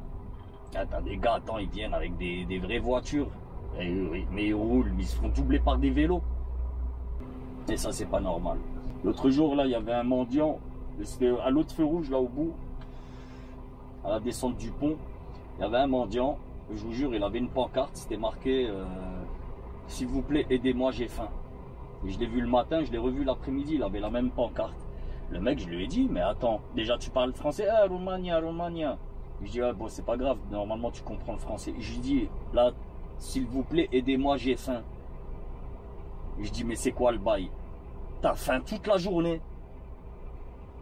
Ah, t'as des gars, attends, ils viennent avec des vraies voitures, mais ils roulent, ils se font doubler par des vélos. Et ça, c'est pas normal. L'autre jour, là, il y avait un mendiant, c'était à l'autre feu rouge, là au bout, à la descente du pont, il y avait un mendiant, je vous jure, il avait une pancarte, c'était marqué s'il vous plaît, aidez-moi, j'ai faim. Et je l'ai vu le matin, je l'ai revu l'après-midi, il avait la même pancarte. Le mec, je lui ai dit, mais attends, déjà tu parles français? Ah, Romagna, Romagna. Je dis, ah, bon, c'est pas grave, normalement tu comprends le français. Je lui dis, là, s'il vous plaît, aidez-moi, j'ai faim. Je dis, mais c'est quoi le bail? T'as faim toute la journée.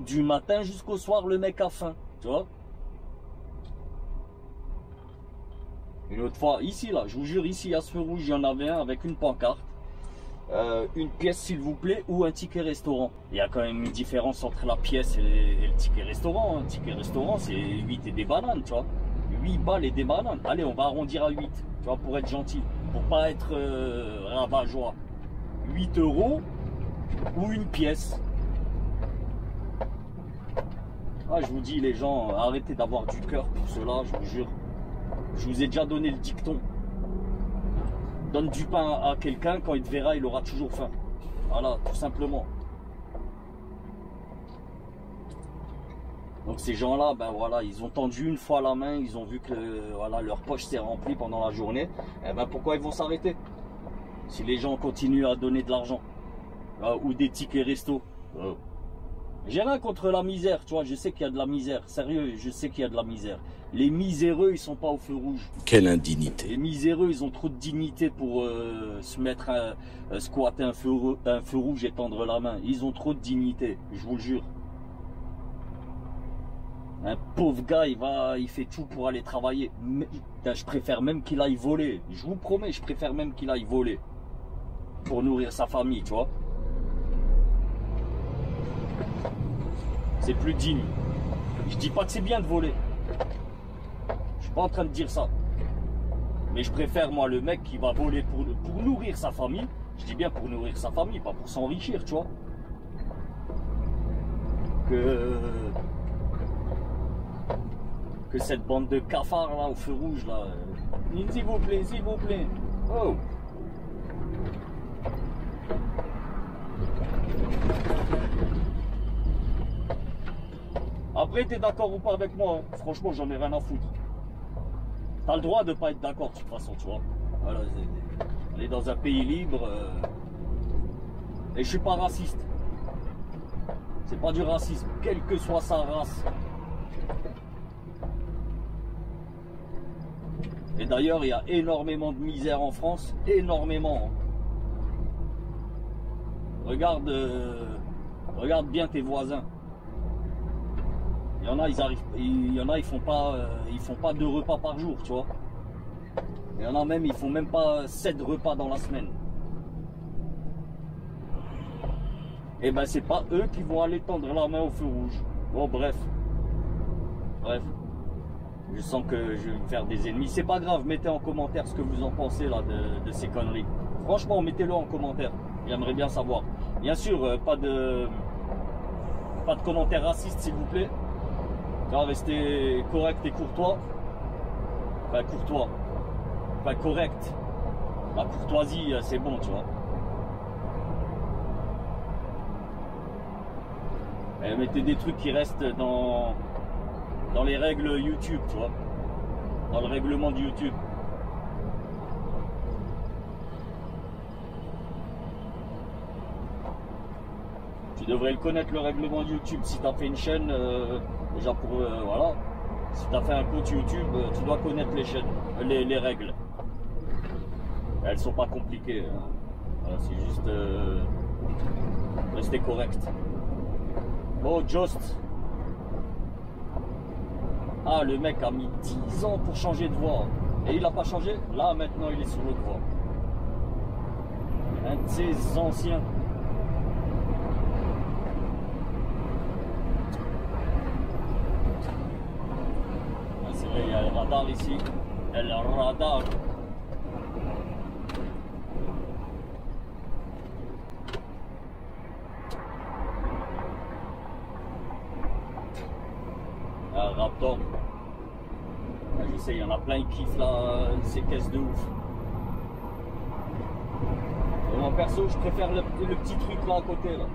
Du matin jusqu'au soir, le mec a faim, tu vois. Une autre fois, ici, là, je vous jure, ici, à ce feu rouge, il y en avait un avec une pancarte. Une pièce, s'il vous plaît, ou un ticket restaurant. Il y a quand même une différence entre la pièce et le ticket restaurant. Un ticket restaurant, c'est 8 et des bananes, tu vois. 8 balles et des bananes. Allez, on va arrondir à 8, tu vois, pour être gentil. Pour pas être rabat-joie. 8 € ou une pièce. Ah, je vous dis, les gens, arrêtez d'avoir du cœur pour cela, je vous jure. Je vous ai déjà donné le dicton. Donne du pain à quelqu'un, quand il te verra, il aura toujours faim. Voilà, tout simplement. Donc ces gens-là, ben voilà, ils ont tendu une fois la main, ils ont vu que voilà, leur poche s'est remplie pendant la journée. Eh ben pourquoi ils vont s'arrêter? Si les gens continuent à donner de l'argent ou des tickets resto. J'ai rien contre la misère, tu vois, je sais qu'il y a de la misère. Sérieux, je sais qu'il y a de la misère. Les miséreux, ils sont pas au feu rouge. Quelle indignité. Les miséreux, ils ont trop de dignité pour se mettre à squatter un feu rouge et tendre la main. Ils ont trop de dignité, je vous le jure. Un pauvre gars, il fait tout pour aller travailler. Mais, je préfère même qu'il aille voler. Je vous promets, je préfère même qu'il aille voler. Pour nourrir sa famille, tu vois. C'est plus digne. Je dis pas que c'est bien de voler. Je suis pas en train de dire ça. Mais je préfère, moi, le mec qui va voler pour nourrir sa famille. Je dis bien pour nourrir sa famille, pas pour s'enrichir, tu vois. Que cette bande de cafards, là, au feu rouge, là. S'il vous plaît, s'il vous plaît. Oh. Après, t'es d'accord ou pas avec moi, hein. Franchement, j'en ai rien à foutre. T'as le droit de pas être d'accord, de toute façon, tu vois. Voilà, on est dans un pays libre. Et je suis pas raciste. C'est pas du racisme, quelle que soit sa race. Et d'ailleurs, il y a énormément de misère en France, énormément. Regarde bien tes voisins. Il y en a, ils font pas 2 repas par jour, tu vois. Il y en a même, ils font même pas 7 repas dans la semaine. Et ben c'est pas eux qui vont aller tendre la main au feu rouge. Bon bref, Bref. Je sens que je vais me faire des ennemis. C'est pas grave, mettez en commentaire ce que vous en pensez là de ces conneries. Franchement, mettez-le en commentaire. J'aimerais bien savoir. Bien sûr, pas de commentaires racistes, s'il vous plaît. Restez correct et courtois. Enfin, courtois. Enfin, correct. La courtoisie, c'est bon, tu vois. Et mettez des trucs qui restent dans les règles YouTube, tu vois. Dans le règlement de YouTube. Tu devrais le connaître, le règlement de YouTube. Si tu as fait une chaîne, déjà pour... voilà. Si tu as fait un compte YouTube, tu dois connaître les chaînes, les règles. Elles sont pas compliquées. Hein. Voilà, c'est juste... rester correct. Oh, Just. Ah, le mec a mis 10 ans pour changer de voix. Et il a pas changé. Là, maintenant, il est sur l'autre voie. Un de ces anciens. Ah, c'est vrai, il y a le radar ici. Il y a le radar. Raptor. Je sais, il y en a plein qui kiffent là, ces caisses de ouf. Moi perso, je préfère le petit truc là à côté là.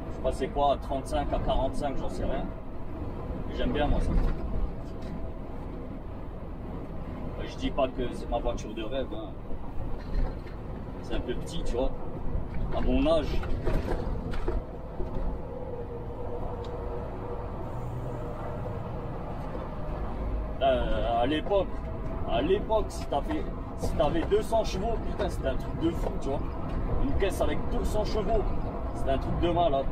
Je sais pas c'est quoi, à 35 à 45, j'en sais rien. J'aime bien moi ça. Je dis pas que c'est ma voiture de rêve. Hein. C'est un peu petit, tu vois. À mon âge. À l'époque, si t'avais 200 chevaux, putain, c'était un truc de fou, tu vois. Une caisse avec 200 chevaux, c'était un truc de mal. Là,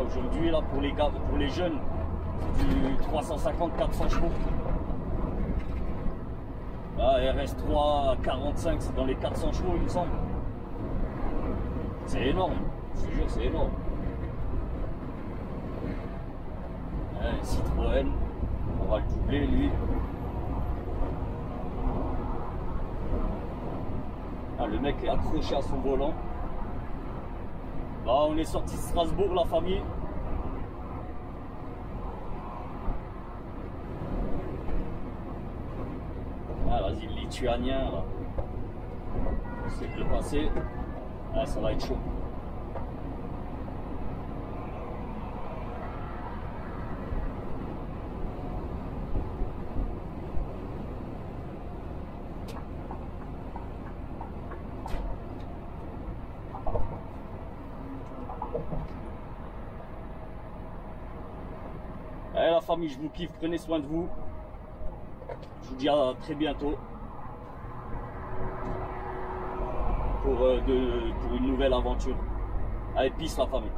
aujourd'hui, là, pour les gars, pour les jeunes, c'est du 350-400 chevaux. Là, RS3 45, c'est dans les 400 chevaux, il me semble. C'est énorme, je te jure, c'est énorme. Citroën, on va le doubler, lui. Ah, le mec est accroché à son volant. Là, on est sorti de Strasbourg, la famille. Ah, vas-y, le lituanien, là. C'est que le passé. Ah, ça va être chaud. Allez la famille, je vous kiffe, prenez soin de vous. Je vous dis à très bientôt pour une nouvelle aventure. Allez, peace la famille.